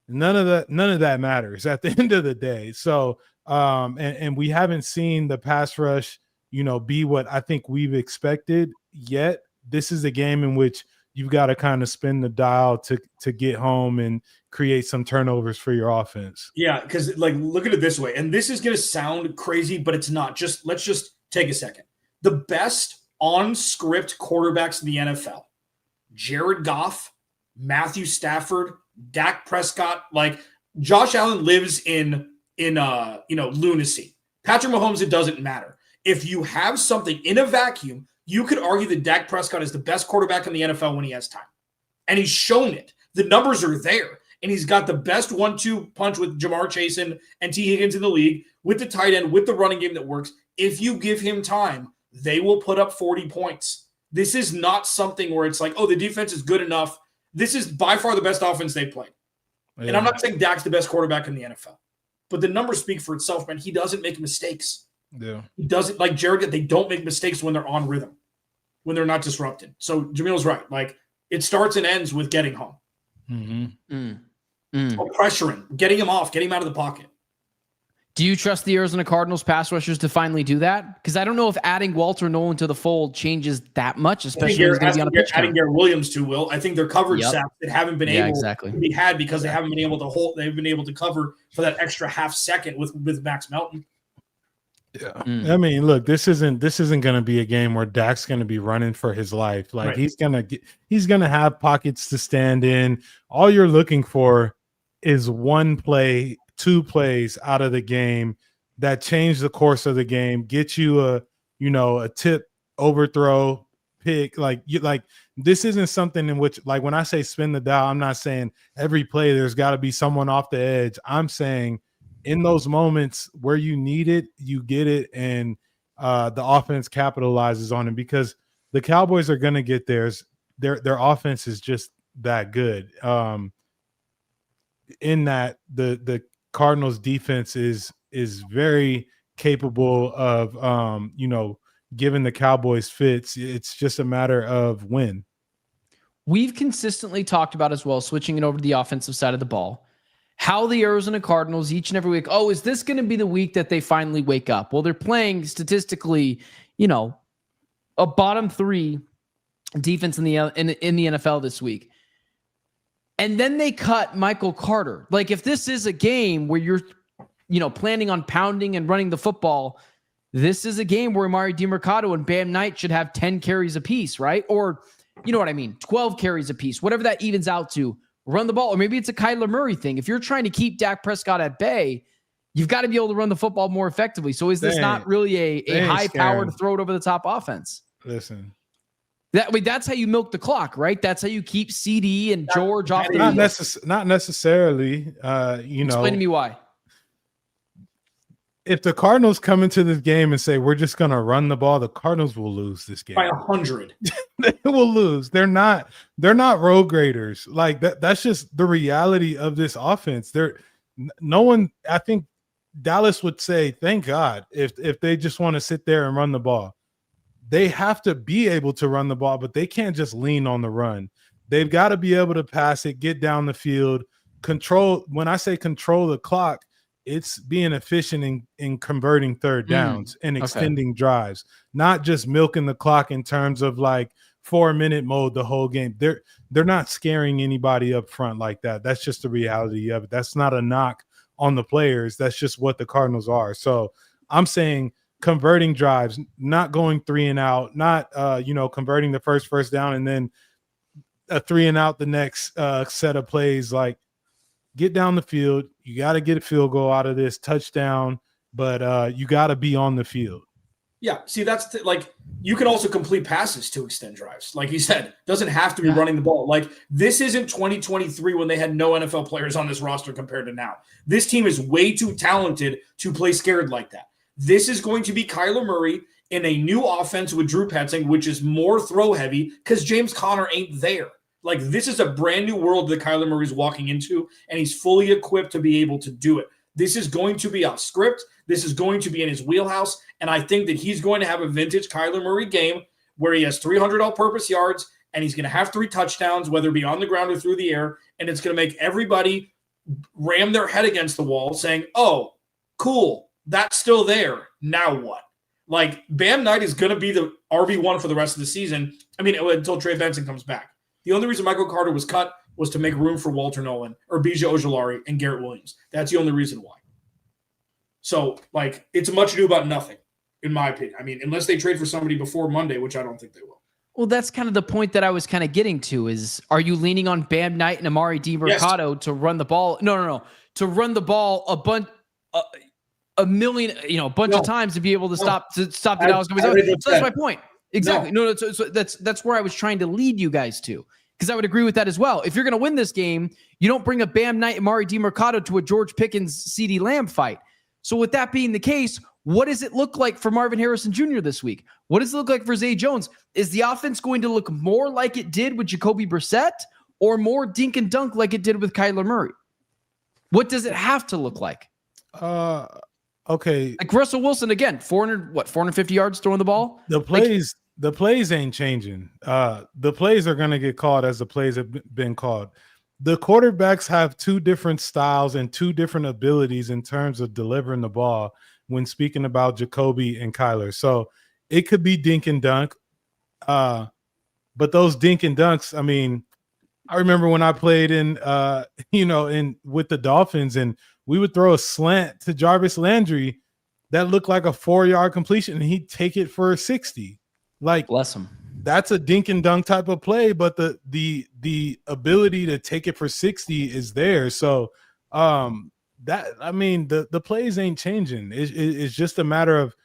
B: none of that matters at the end of the day. So, and we haven't seen the pass rush, be what I think we've expected yet. This is a game in which you've got to kind of spin the dial to get home and create some turnovers for your offense.
C: Yeah, because look at it this way, and this is going to sound crazy, but it's not. Let's just take a second. The best on-script quarterbacks in the NFL: Jared Goff, Matthew Stafford, Dak Prescott. Like, Josh Allen lives in lunacy. Patrick Mahomes, it doesn't matter. If you have something in a vacuum, you could argue that Dak Prescott is the best quarterback in the NFL when he has time. And he's shown it. The numbers are there. And he's got the best 1-2 punch with Jamar Chase and T. Higgins in the league, with the tight end, with the running game that works. If you give him time, they will put up 40 points. This is not something where it's like, oh, the defense is good enough. This is by far the best offense they've played. Yeah. And I'm not saying Dak's the best quarterback in the NFL. But the numbers speak for itself, man. He doesn't make mistakes.
B: Yeah.
C: He doesn't, like Jared, they don't make mistakes when they're on rhythm, when they're not disrupted. So Jamil's right. Like, it starts and ends with getting home.
B: Mm-hmm.
C: Or pressuring, getting him off, getting him out of the pocket.
A: Do you trust the Arizona Cardinals pass rushers to finally do that? Because I don't know if adding Walter Nolan to the fold changes that much, especially when he's going to be on a pitch count.
C: Adding Garrett Williams to Will. I think their coverage sacks that haven't been able to be had because they haven't been able to hold. They've been able to cover for that extra half second with Max Melton.
B: Yeah, I mean, look, this isn't going to be a game where Dak's going to be running for his life. Like, he's going to have pockets to stand in. All you're looking for is 1 play, 2 plays out of the game that change the course of the game, get you a tip, overthrow, pick. Like, this isn't something in which, like, when I say spin the dial, I'm not saying every play there's got to be someone off the edge. I'm saying in those moments where you need it, you get it, and the offense capitalizes on it, because the Cowboys are going to get theirs. Their offense is just that good. In that the Cardinals defense is very capable of giving the Cowboys fits. It's just a matter of when.
A: we've consistently talked about as well, switching it over to the offensive side of the ball, how the Arizona Cardinals each and every week, oh, is this going to be the week that they finally wake up? Well, they're playing statistically, a bottom 3 defense in the NFL this week. And then they cut Michael Carter. Like, if this is a game where you're, planning on pounding and running the football, this is a game where Amari DiMercato and Bam Knight should have 10 carries apiece, right? Or, 12 carries apiece, whatever that evens out to. Run the ball. Or maybe it's a Kyler Murray thing. If you're trying to keep Dak Prescott at bay, you've got to be able to run the football more effectively. So is this not really a high-powered, throw it over the top offense?
B: Listen.
A: That's how you milk the clock, right? That's how you keep CD and George off the field.
B: Not necessarily.
A: Explain to me why.
B: If the Cardinals come into this game and say, we're just going to run the ball, the Cardinals will lose this game.
C: By 100.
B: They will lose. They're not road graders. Like that's just the reality of this offense. I think Dallas would say, thank God, if they just want to sit there and run the ball. They have to be able to run the ball, but they can't just lean on the run. They've got to be able to pass it, get down the field, control. When I say control the clock, it's being efficient in converting third downs and extending drives, not just milking the clock in terms of like 4-minute mode the whole game. They're not scaring anybody up front like that. That's just the reality of it. That's not a knock on the players. That's just what the Cardinals are. So I'm saying converting drives, not going 3 and out, not converting the first down and then a 3 and out the next set of plays. Like, get down the field. You got to get a field goal out of this touchdown, but you got to be on the field.
C: Yeah. See, that's you can also complete passes to extend drives. Like you said, doesn't have to be running the ball. Like, this isn't 2023 when they had no NFL players on this roster compared to now. This team is way too talented to play scared like that. This is going to be Kyler Murray in a new offense with Drew Petzing, which is more throw heavy because James Conner ain't there. Like, this is a brand new world that Kyler Murray's walking into, and he's fully equipped to be able to do it. This is going to be off script. This is going to be in his wheelhouse, and I think that he's going to have a vintage Kyler Murray game where he has 300 all-purpose yards, and he's going to have 3 touchdowns, whether it be on the ground or through the air, and it's going to make everybody ram their head against the wall saying, oh, cool, that's still there. Now what? Like, Bam Knight is going to be the RB1 for the rest of the season. I mean, until Trey Benson comes back. The only reason Michael Carter was cut was to make room for Walter Nolan or Bija Ojulari and Garrett Williams. That's the only reason why. So, it's much ado about nothing, in my opinion. I mean, unless they trade for somebody before Monday, which I don't think they will.
A: Well, that's kind of the point that I was kind of getting to is, are you leaning on Bam Knight and Amari DiMercato to run the ball? No. To run the ball a bunch of times to be able to stop the Dallas Cowboys. So that's my point. Exactly. No, so that's where I was trying to lead you guys to, because I would agree with that as well. If you're going to win this game, you don't bring a Bam Knight and Amari DiMercato to a George Pickens, CeeDee Lamb fight. So with that being the case, what does it look like for Marvin Harrison Jr. this week? What does it look like for Zay Jones? Is the offense going to look more like it did with Jacoby Brissett or more dink and dunk like it did with Kyler Murray? What does it have to look like?
B: Okay.
A: Like Russell Wilson, again, 450 yards throwing the ball?
B: The plays ain't changing. The plays are going to get called as the plays have been called. The quarterbacks have 2 different styles and 2 different abilities in terms of delivering the ball when speaking about Jacoby and Kyler. So it could be dink and dunk. But those dink and dunks, I mean, I remember when I played in with the Dolphins, and we would throw a slant to Jarvis Landry that looked like a 4-yard completion, and he'd take it for a 60. Like,
A: bless him.
B: That's a dink and dunk type of play, but the ability to take it for 60 is there. So the plays ain't changing. It's just a matter of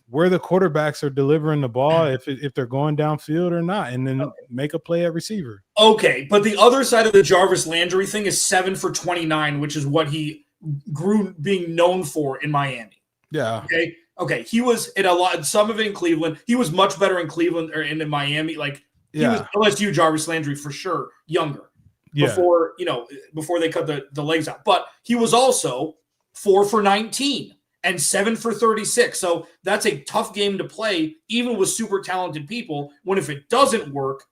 B: where the quarterbacks are delivering the ball, if they're going downfield or not, and then make a play at receiver. Okay,
C: but the other side of the Jarvis Landry thing is 7 for 29, which is what he grew being known for in Miami.
B: Yeah.
C: Okay. He was some of it in Cleveland. He was much better in Cleveland or in Miami. He was LSU Jarvis Landry for sure, younger. Before they cut the legs out. But he was also 4 for 19 and 7 for 36. So that's a tough game to play, even with super talented people, when if it doesn't work,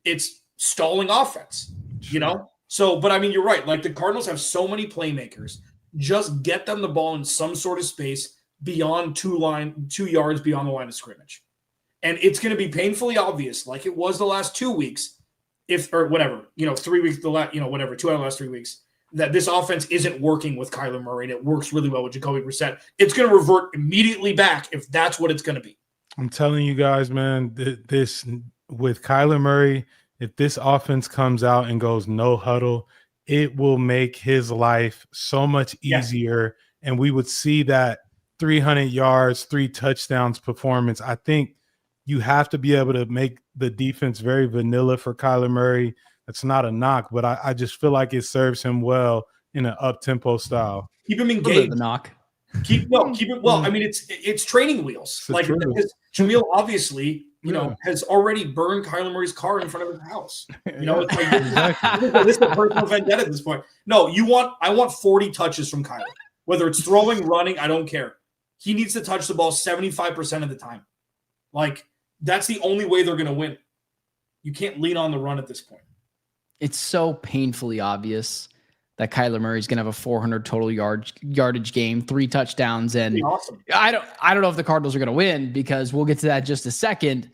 C: it's stalling offense, you know? So, but I mean, you're right. Like the Cardinals have so many playmakers. Just get them the ball in some sort of space beyond 2 yards beyond the line of scrimmage. And it's going to be painfully obvious, like it was the last 2 weeks, or whatever, 3 weeks, whatever, 2 out of the last 3 weeks, that this offense isn't working with Kyler Murray and it works really well with Jacoby Brissett. It's going to revert immediately back if that's what it's going to be.
B: I'm telling you guys, man, this with Kyler Murray, if this offense comes out and goes no huddle, it will make his life so much easier. Yeah. And we would see that 300 yards, 3 touchdowns performance. I think you have to be able to make the defense very vanilla for Kyler Murray. That's not a knock, but I just feel like it serves him well in an up-tempo style.
C: Keep him engaged.
A: The knock.
C: Keep it. Well, I mean, it's training wheels. Like Jamil obviously, has already burned Kyler Murray's car in front of his house. It's like this is a personal vendetta at this point. No, I want 40 touches from Kyler. Whether it's throwing, running, I don't care. He needs to touch the ball 75% of the time. Like, that's the only way they're going to win. You can't lean on the run at this point.
A: It's so painfully obvious that Kyler Murray's going to have a 400 total yardage game, 3 touchdowns. And
C: awesome.
A: I don't know if the Cardinals are going to win, because we'll get to that in just a second.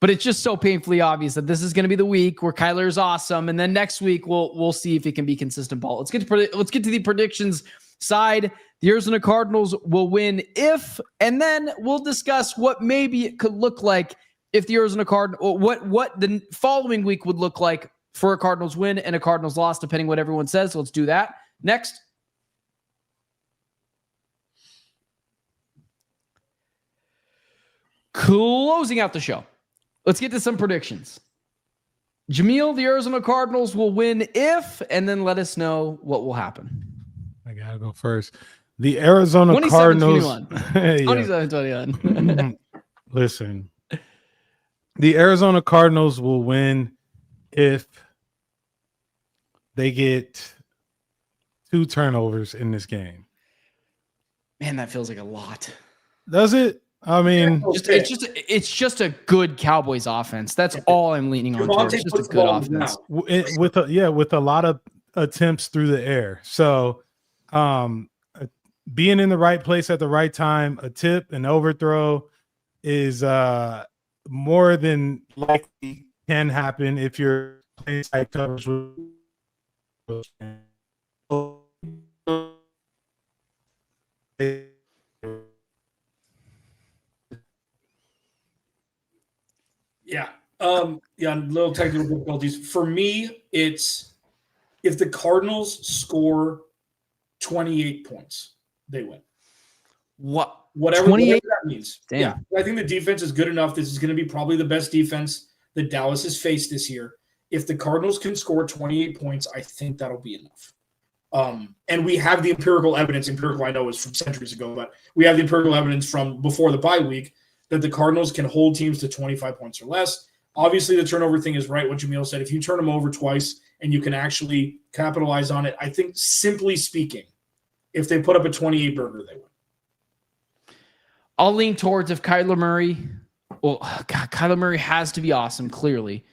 A: But it's just so painfully obvious that this is going to be the week where Kyler is awesome. And then next week, we'll see if he can be consistent ball. Let's get to the predictions side. The Arizona Cardinals will win and then we'll discuss what maybe it could look like if the Arizona Cardinals, what the following week would look like for a Cardinals win and a Cardinals loss, depending what everyone says. Let's do that. Next. Closing out the show. Let's get to some predictions. Jamil, the Arizona Cardinals will win and then let us know what will happen.
B: I got to go first. The Arizona Cardinals.
A: 27-21.
B: Listen, the Arizona Cardinals will win if they get 2 turnovers in this game.
A: Man, that feels like a lot.
B: Does it? I mean,
A: it's just a good Cowboys offense. That's all I'm leaning on. It's just a good offense
B: with a lot of attempts through the air. So, being in the right place at the right time, a tip, an overthrow is more than likely can happen if you're playing tight coverage.
C: Little technical difficulties. For me, it's if the Cardinals score 28 points, they win. Whatever that means.
A: Damn.
C: Yeah, I think the defense is good enough. This is going to be probably the best defense that Dallas has faced this year. If the Cardinals can score 28 points, I think that'll be enough. And we have the empirical evidence. Empirical, I know, is from centuries ago, but we have the empirical evidence from before the bye week that the Cardinals can hold teams to 25 points or less. Obviously, the turnover thing is right, what Jamil said. If you turn them over twice and you can actually capitalize on it, I think, simply speaking, if they put up a 28 burger, they win.
A: I'll lean towards if Kyler Murray. Well, God, Kyler Murray has to be awesome, clearly.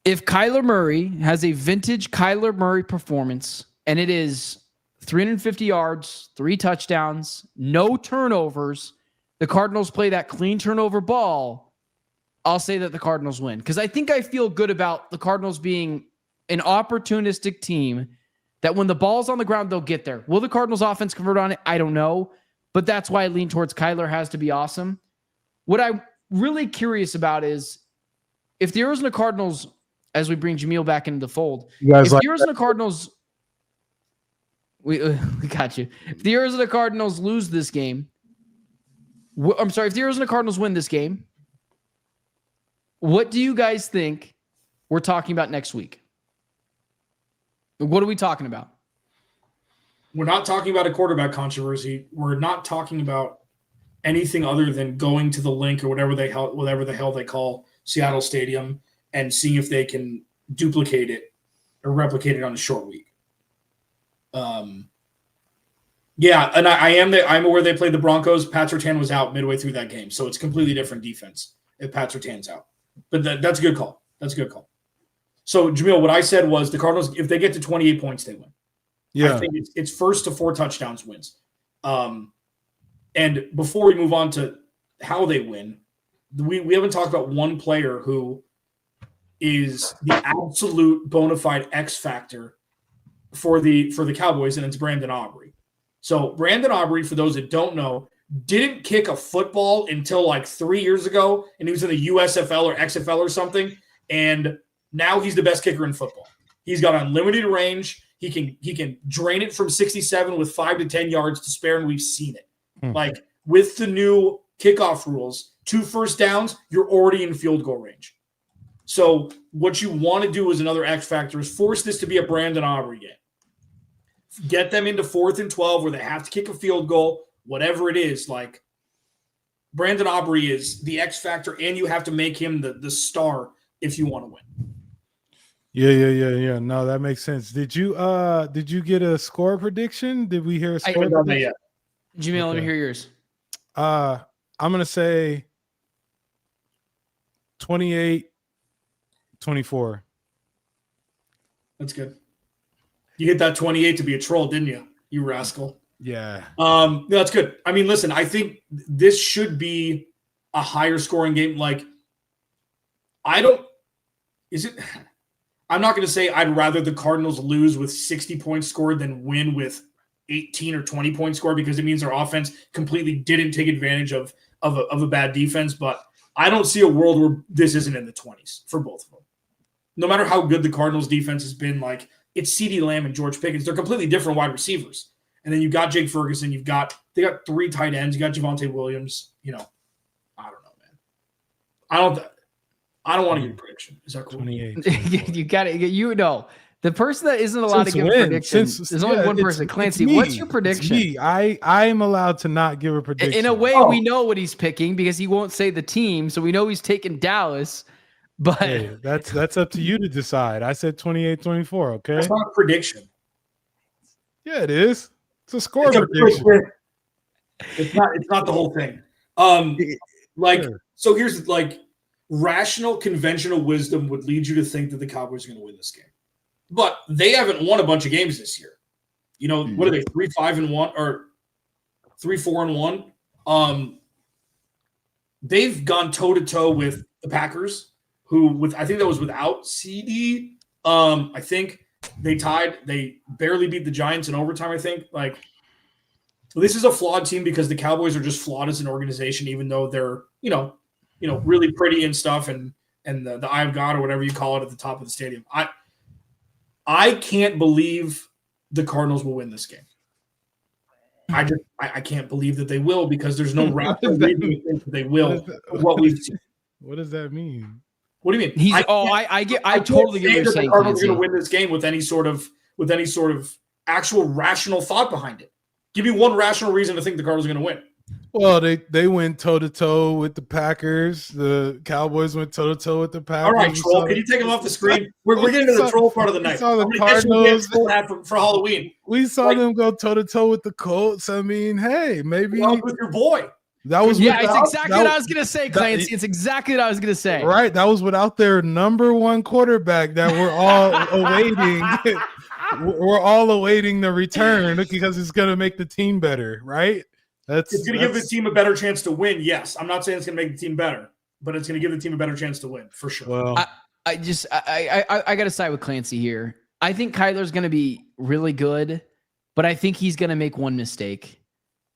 A: If Kyler Murray has a vintage Kyler Murray performance, and it is 350 yards, 3 touchdowns, no turnovers, the Cardinals play that clean turnover ball, I'll say that the Cardinals win. Because I feel good about the Cardinals being an opportunistic team that when the ball's on the ground, they'll get there. Will the Cardinals offense convert on it? I don't know. But that's why I lean towards Kyler has to be awesome. What I'm really curious about is if the Arizona Cardinals, as we bring Jamil back into the fold, if the Arizona Cardinals, we got you. If the Arizona Cardinals lose this game, if the Arizona Cardinals win this game, what do you guys think we're talking about next week? What are we talking about?
C: We're not talking about a quarterback controversy. We're not talking about anything other than going to the link or whatever the hell they call Seattle Stadium and seeing if they can duplicate it or replicate it on a short week. And I'm aware they played the Broncos. Pat Surtain was out midway through that game, so it's completely different defense if Pat Surtain's out. But that's a good call. That's a good call. So, Jamil, what I said was the Cardinals, if they get to 28 points, they win.
B: Yeah.
C: I think it's first to 4 touchdowns wins. And before we move on to how they win, we haven't talked about one player who is the absolute bona fide X factor for the Cowboys, and it's Brandon Aubrey. So Brandon Aubrey, for those that don't know, didn't kick a football until like 3 years ago, and he was in the USFL or XFL or something, and now he's the best kicker in football. He's got unlimited range. He can drain it from 67 with 5 to 10 yards to spare, and we've seen it. Like with the new kickoff rules, 2 first downs, you're already in field goal range. So what you want to do as another X factor is force this to be a Brandon Aubrey game. Get them into 4th and 12 where they have to kick a field goal, whatever it is. Like Brandon Aubrey is the X factor, and you have to make him the star if you want to win.
B: Yeah. No, that makes sense. Did you get a score prediction? Did we hear a score prediction?
A: Jamil, let me hear yours.
B: I'm gonna say 28-24.
C: That's good. You hit that 28 to be a troll, didn't you? You rascal.
B: Yeah.
C: That's good. I mean, listen, I think this should be a higher scoring game. Like, I'm not going to say I'd rather the Cardinals lose with 60 points scored than win with 18 or 20 points scored, because it means their offense completely didn't take advantage of a bad defense. But I don't see a world where this isn't in the 20s for both of them. No matter how good the Cardinals defense has been, like it's CeeDee Lamb and George Pickens. They're completely different wide receivers. And then you've got Jake Ferguson. They got 3 tight ends. You got Javonte Williams. I don't know, man. I don't want to give a prediction. Is that cool?
B: 28.
A: You got it. The person that isn't allowed to give a prediction. There's only one person. Clancy, what's your prediction?
B: I'm allowed to not give a prediction.
A: In a way, we know what he's picking because he won't say the team, so we know he's taking Dallas. But
B: hey, that's up to you to decide. I said 28-24. Okay,
C: that's not a prediction.
B: Yeah, it is. It's a score prediction.
C: It's not the whole thing. So here's rational conventional wisdom would lead you to think that the Cowboys are going to win this game. But they haven't won a bunch of games this year. What are they? 3-5-1 or 3-4-1? They've gone toe to toe with the Packers, who I think that was without CD. I think they tied. They barely beat the Giants in overtime. I think this is a flawed team because the Cowboys are just flawed as an organization, even though they're really pretty and stuff, and the eye of God or whatever you call it at the top of the stadium. I can't believe the Cardinals will win this game. I can't believe that they will because there's no rational reason to think that they will. What we've seen.
B: What does that mean?
C: What do you mean?
A: I totally get what you're saying.
C: The Cardinals are going to win this game with any sort of actual rational thought behind it. Give me one rational reason to think the Cardinals are going to win.
B: Well, they went toe-to-toe with the Packers. The Cowboys went toe-to-toe with the Packers.
C: All right, troll. Can you take them off the screen? We're getting to the troll part of the night.
B: We saw the Cardinals
C: for Halloween.
B: We saw them go toe-to-toe with the Colts. I mean, hey, maybe
C: with your boy.
B: That was
A: it's exactly what I was going to say, Clancy. It's exactly what I was going to say.
B: Right. That was without their number one quarterback that we're all awaiting. We're all awaiting the return because it's going to make the team better, right?
C: It's going to give the team a better chance to win. Yes, I'm not saying it's going to make the team better, but it's going to give the team a better chance to win for sure.
B: Well,
A: I got to side with Clancy here. I think Kyler's going to be really good, but I think he's going to make one mistake.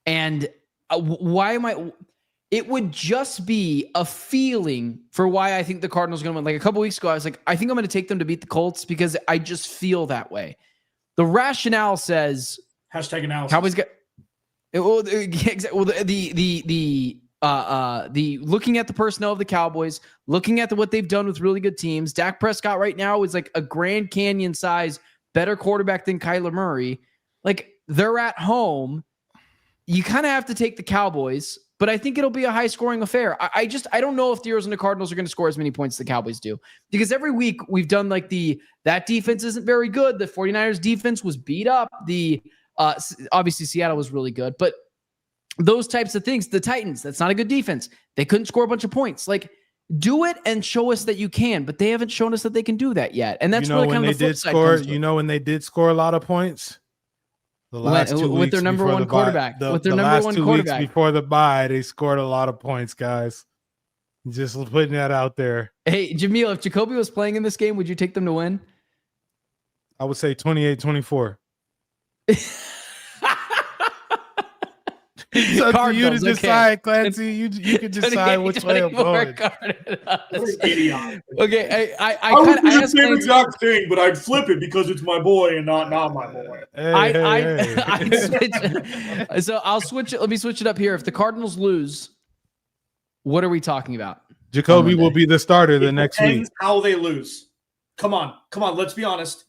A: And it would just be a feeling for why I think the Cardinals are going to win. Like a couple weeks ago, I was like, I think I'm going to take them to beat the Colts because I just feel that way. The rationale says
C: #analysis.
A: Cowboys got. Well, the looking at the personnel of the Cowboys, looking at what they've done with really good teams. Dak Prescott right now is like a Grand Canyon size better quarterback than Kyler Murray. Like they're at home. You kind of have to take the Cowboys, but I think it'll be a high scoring affair. I don't know if the Arizona Cardinals are going to score as many points as the Cowboys do, because every week we've done that defense isn't very good. The 49ers defense was beat up. Obviously Seattle was really good, but those types of things, the Titans, that's not a good defense. They couldn't score a bunch of points. Like Do it and show us that you can, but they haven't shown us that they can do that yet. And that's really kind of the flip side.
B: When they did score a lot of points? The last 2 weeks
A: with their number one quarterback. With their number one quarterback.
B: Weeks before the bye, they scored a lot of points, guys. Just putting that out there.
A: Hey, Jamil, if Jacoby was playing in this game, would you take them to win?
B: I would say 28-24. It's up to you to decide, Clancy. You can decide which way I'm going.
A: Okay,
C: I would do the same exact thing, but I'd flip it because it's my boy and not my boy.
A: So I'll switch it. Let me switch it up here. If the Cardinals lose, what are we talking about?
B: Jacoby will be the starter the next week.
C: How they lose. Come on. Let's be honest.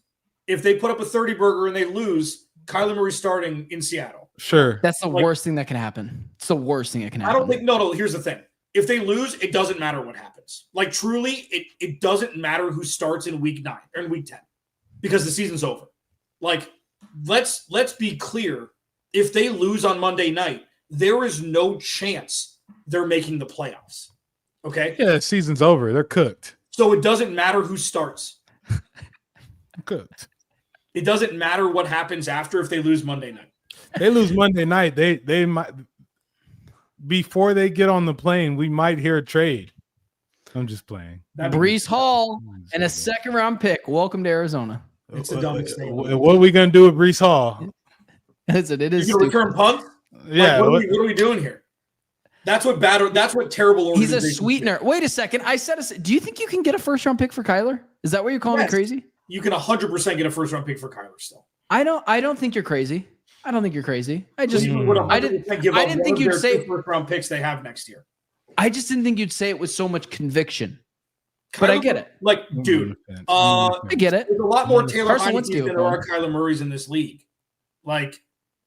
C: If they put up a 30-burger and they lose, Kyler Murray's starting in Seattle.
B: Sure.
A: That's the worst thing that can happen. It's the worst thing that can happen.
C: I don't think – no, here's the thing. If they lose, it doesn't matter what happens. Like, truly, it doesn't matter who starts in week 9 or in week 10 because the season's over. Like, let's be clear. If they lose on Monday night, there is no chance they're making the playoffs. Okay?
B: Yeah, the season's over. They're cooked.
C: So it doesn't matter who starts.
B: Cooked.
C: It doesn't matter what happens after if they lose Monday night.
B: They lose Monday night. They might before they get on the plane, we might hear a trade. I'm just playing.
A: Breece Hall and a second-round pick. Welcome to Arizona.
C: It's a dumb extent.
B: What are we gonna do with Breece Hall?
A: It is.
C: You gonna return punt?
B: Yeah.
C: Like, what are we doing here? That's what terrible.
A: He's a sweetener. Wait a second. Do you think you can get a first-round pick for Kyler? Is that what you're calling me crazy?
C: You can 100% get a first-round pick for Kyler still.
A: I don't think you're crazy. I don't think you're crazy. I didn't think you'd say
C: first-round picks they have next year.
A: I just didn't think you'd say it with so much conviction. But I get it.
C: Like, dude,
A: I get it.
C: There's a lot more Taylor Heinicke than there are Kyler Murrays in this league. Like,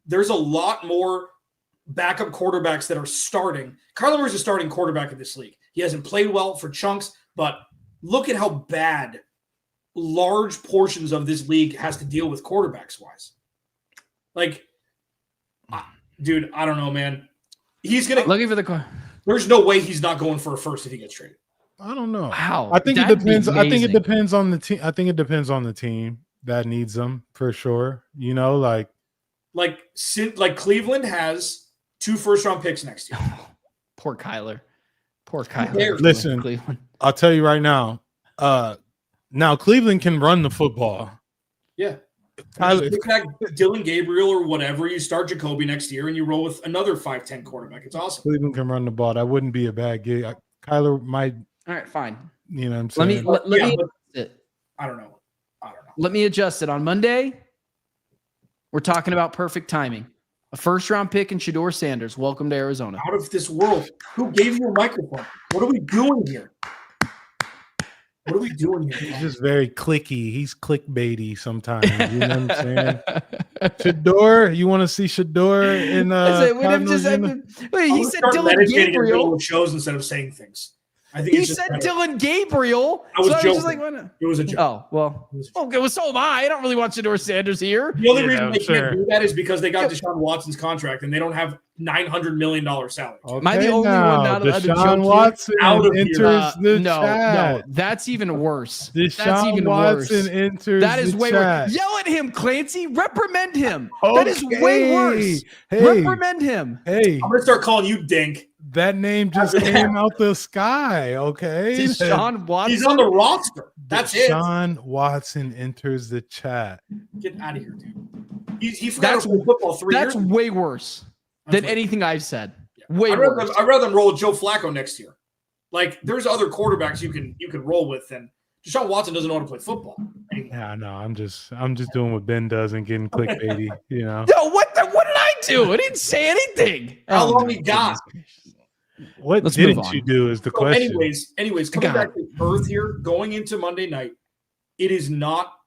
C: there's a lot more backup quarterbacks that are starting. Kyler Murray's a starting quarterback in this league. He hasn't played well for chunks, but look at how bad large portions of this league has to deal with quarterbacks-wise. Like, dude, I don't know, man. He's gonna
A: looking for the.
C: There's no way he's not going for a first if he gets traded.
B: I don't know.
A: Wow,
B: I think it depends. I think it depends on the team. I think it depends on the team that needs them for sure. You know, like
C: Cleveland has 2 first-round picks next year.
A: Poor Kyler.
B: Listen, Cleveland. I'll tell you right now. Now Cleveland can run the football.
C: Yeah. Dylan Gabriel or whatever, you start Jacoby next year and you roll with another 5'10" quarterback. It's awesome.
B: Cleveland can run the ball. That wouldn't be a bad gig. Kyler might.
A: All right, fine.
B: You know what I'm saying?
A: Let me adjust it.
C: I don't know.
A: Let me adjust it. On Monday, we're talking about perfect timing. A first-round pick in Shedeur Sanders. Welcome to Arizona.
C: Out of this world. Who gave you a microphone? What are we doing here?
B: He's just very clicky. He's clickbaity sometimes. You know what I'm saying? Shedeur, you want to see Shedeur in
A: he said Dylan Gabriel
C: shows instead of saying things. I think
A: he said Dylan Gabriel.
C: I was joking.
A: Just like,
C: it was a joke.
A: Oh, well. Okay, well, so am I. I don't really want Shedeur Sanders here.
C: The only reason they can't do that is because they got Deshaun Watson's contract and they don't have $900 million salary.
B: Okay,
A: am I the only one not allowed to
B: Deshaun Watson enters the chat.
A: No, that's even worse.
B: Deshaun Watson enters
A: that is way worse. Yell at him, Clancy. Reprimand him. That is way worse.
B: Hey.
A: Reprimand him.
B: Hey.
C: I'm going to start calling you Dink.
B: That name just came out the sky, okay?
A: Deshaun Watson.
C: He's on the roster. That's it.
B: Deshaun Watson enters the chat.
C: Get out of here, dude. He forgot to play football 3 years.
A: That's way worse than anything I've said. Yeah. Way worse.
C: I'd rather roll with Joe Flacco next year. Like, there's other quarterbacks you can roll with, and Deshaun Watson doesn't know how to play football anymore.
B: Yeah, no, I'm just doing what Ben does and getting clickbaity, you know.
A: No, what did I do? I didn't say anything.
C: How long we got?
B: What didn't you do is the question.
C: Anyways, coming back to Earth here, going into Monday night, it's not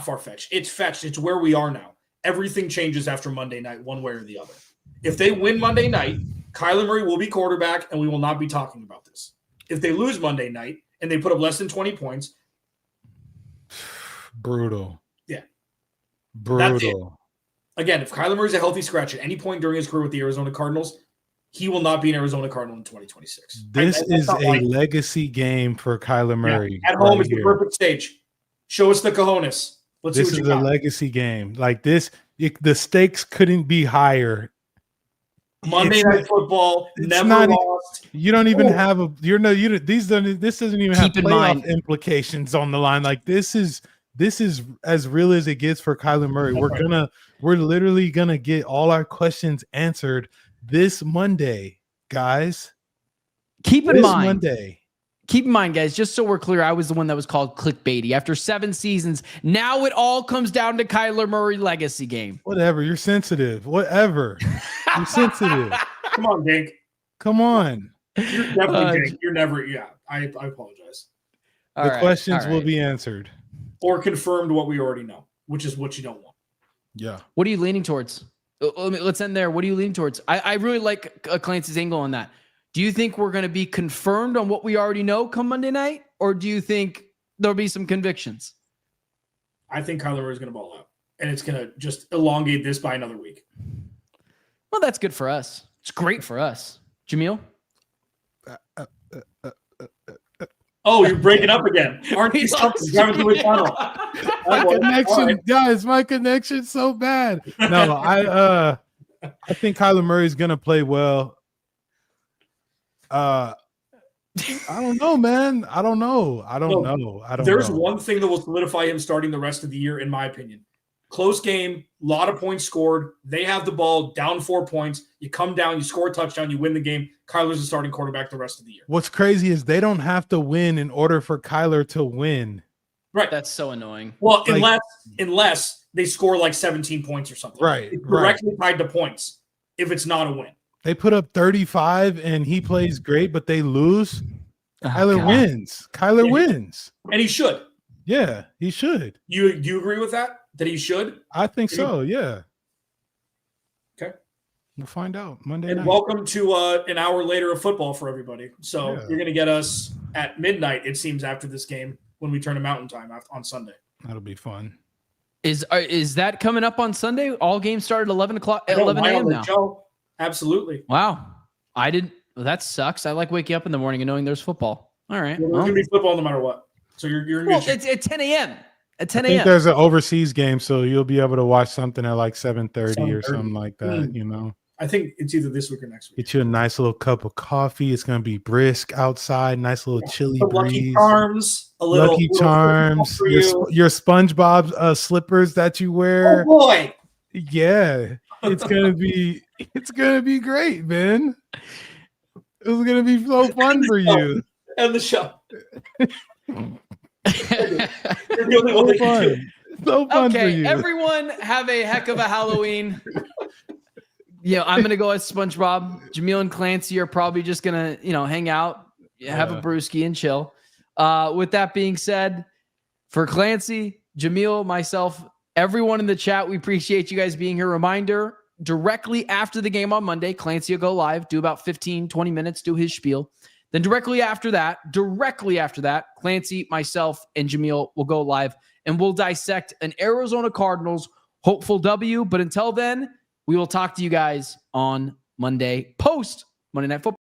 C: far-fetched. It's fetched. It's where we are now. Everything changes after Monday night, one way or the other. If they win Monday night, Kyler Murray will be quarterback, and we will not be talking about this. If they lose Monday night and they put up less than 20 points,
B: brutal.
C: Yeah.
B: Brutal.
C: Again, if Kyler Murray's a healthy scratch at any point during his career with the Arizona Cardinals, he will not be an Arizona Cardinal in 2026.
B: This is a legacy game for Kyler Murray.
C: Yeah, at home is the perfect stage. Show us the cojones. Let's see what you got. This is a
B: legacy game. Like this, the stakes couldn't be higher.
C: Monday Night Football, never lost.
B: You don't even have a. This doesn't even have playoff implications on the line. Like this is as real as it gets for Kyler Murray. We're literally gonna get all our questions answered this Monday, guys.
A: Keep in mind, guys, just so we're clear, I was the one that was called clickbaity. After 7 seasons, now it all comes down to Kyler Murray legacy game.
B: Whatever, you're sensitive. Whatever. You're sensitive.
C: Come on, Dink.
B: Come on.
C: You're definitely Dink. You're never, I apologize.
B: The questions will be answered.
C: Or confirmed what we already know, which is what you don't want.
B: Yeah.
A: What are you leaning towards? Let's end there. What are you leaning towards? I really like Clancy's angle on that. Do you think we're going to be confirmed on what we already know come Monday night? Or do you think there'll be some convictions?
C: I think Kyler Murray is going to ball out. And it's going to just elongate this by another week.
A: Well, that's good for us. It's great for us. Jamil?
C: Oh, you're breaking up again. Aren't you something? Driving through a tunnel.
B: My connection, guys, my connection's so bad. No, I think Kyler Murray's going to play well. I don't know, man. I don't know.
C: There's one thing that will solidify him starting the rest of the year, in my opinion. Close game, a lot of points scored. They have the ball, down 4 points. You come down, you score a touchdown, you win the game. Kyler's the starting quarterback the rest of the year.
B: What's crazy is they don't have to win in order for Kyler to win.
C: Right.
A: That's so annoying.
C: Well, unless they score like 17 points or something.
B: Right.
C: It's directly tied to points if it's not a win.
B: They put up 35 and he plays great, but they lose. Kyler wins. Kyler wins.
C: And he should.
B: Yeah, he should.
C: Do you agree with that? That he should?
B: I think so, yeah.
C: Okay.
B: We'll find out Monday night.
C: Welcome to an hour later of football for everybody. So you're going to get us at midnight, it seems, after this game when we turn to Mountain Time on Sunday.
B: That'll be fun.
A: Is that coming up on Sunday? All games start at 11 a.m. now.
C: Show. Absolutely.
A: Wow. Well, that sucks. I like waking up in the morning and knowing there's football. All right.
C: There's going to be football no matter what. So you're in good shape.
A: It's at 10 a.m. At 10
B: a.m. I think there's an overseas game, so you'll be able to watch something at like 7:30 or something like that, you know.
C: I think it's either this week or next week.
B: Get you a nice little cup of coffee. It's going to be brisk outside, nice little chilly breeze.
C: Lucky Charms.
B: Lucky Charms. Your SpongeBob slippers that you wear.
C: Oh, boy.
B: Yeah. It's going to be great, man. It's going to be so fun for you.
C: And the show.
B: You're the only one that can do it. So fun for you.
A: Everyone have a heck of a Halloween. I'm going to go as SpongeBob. Jamil and Clancy are probably just going to, hang out, have a brewski and chill. With that being said, for Clancy, Jamil, myself, everyone in the chat, we appreciate you guys being here. Reminder, directly after the game on Monday, Clancy will go live, do about 15, 20 minutes, do his spiel. Then directly after that, Clancy, myself, and Jamil will go live and we'll dissect an Arizona Cardinals hopeful W. But until then, we will talk to you guys on Monday post Monday Night Football.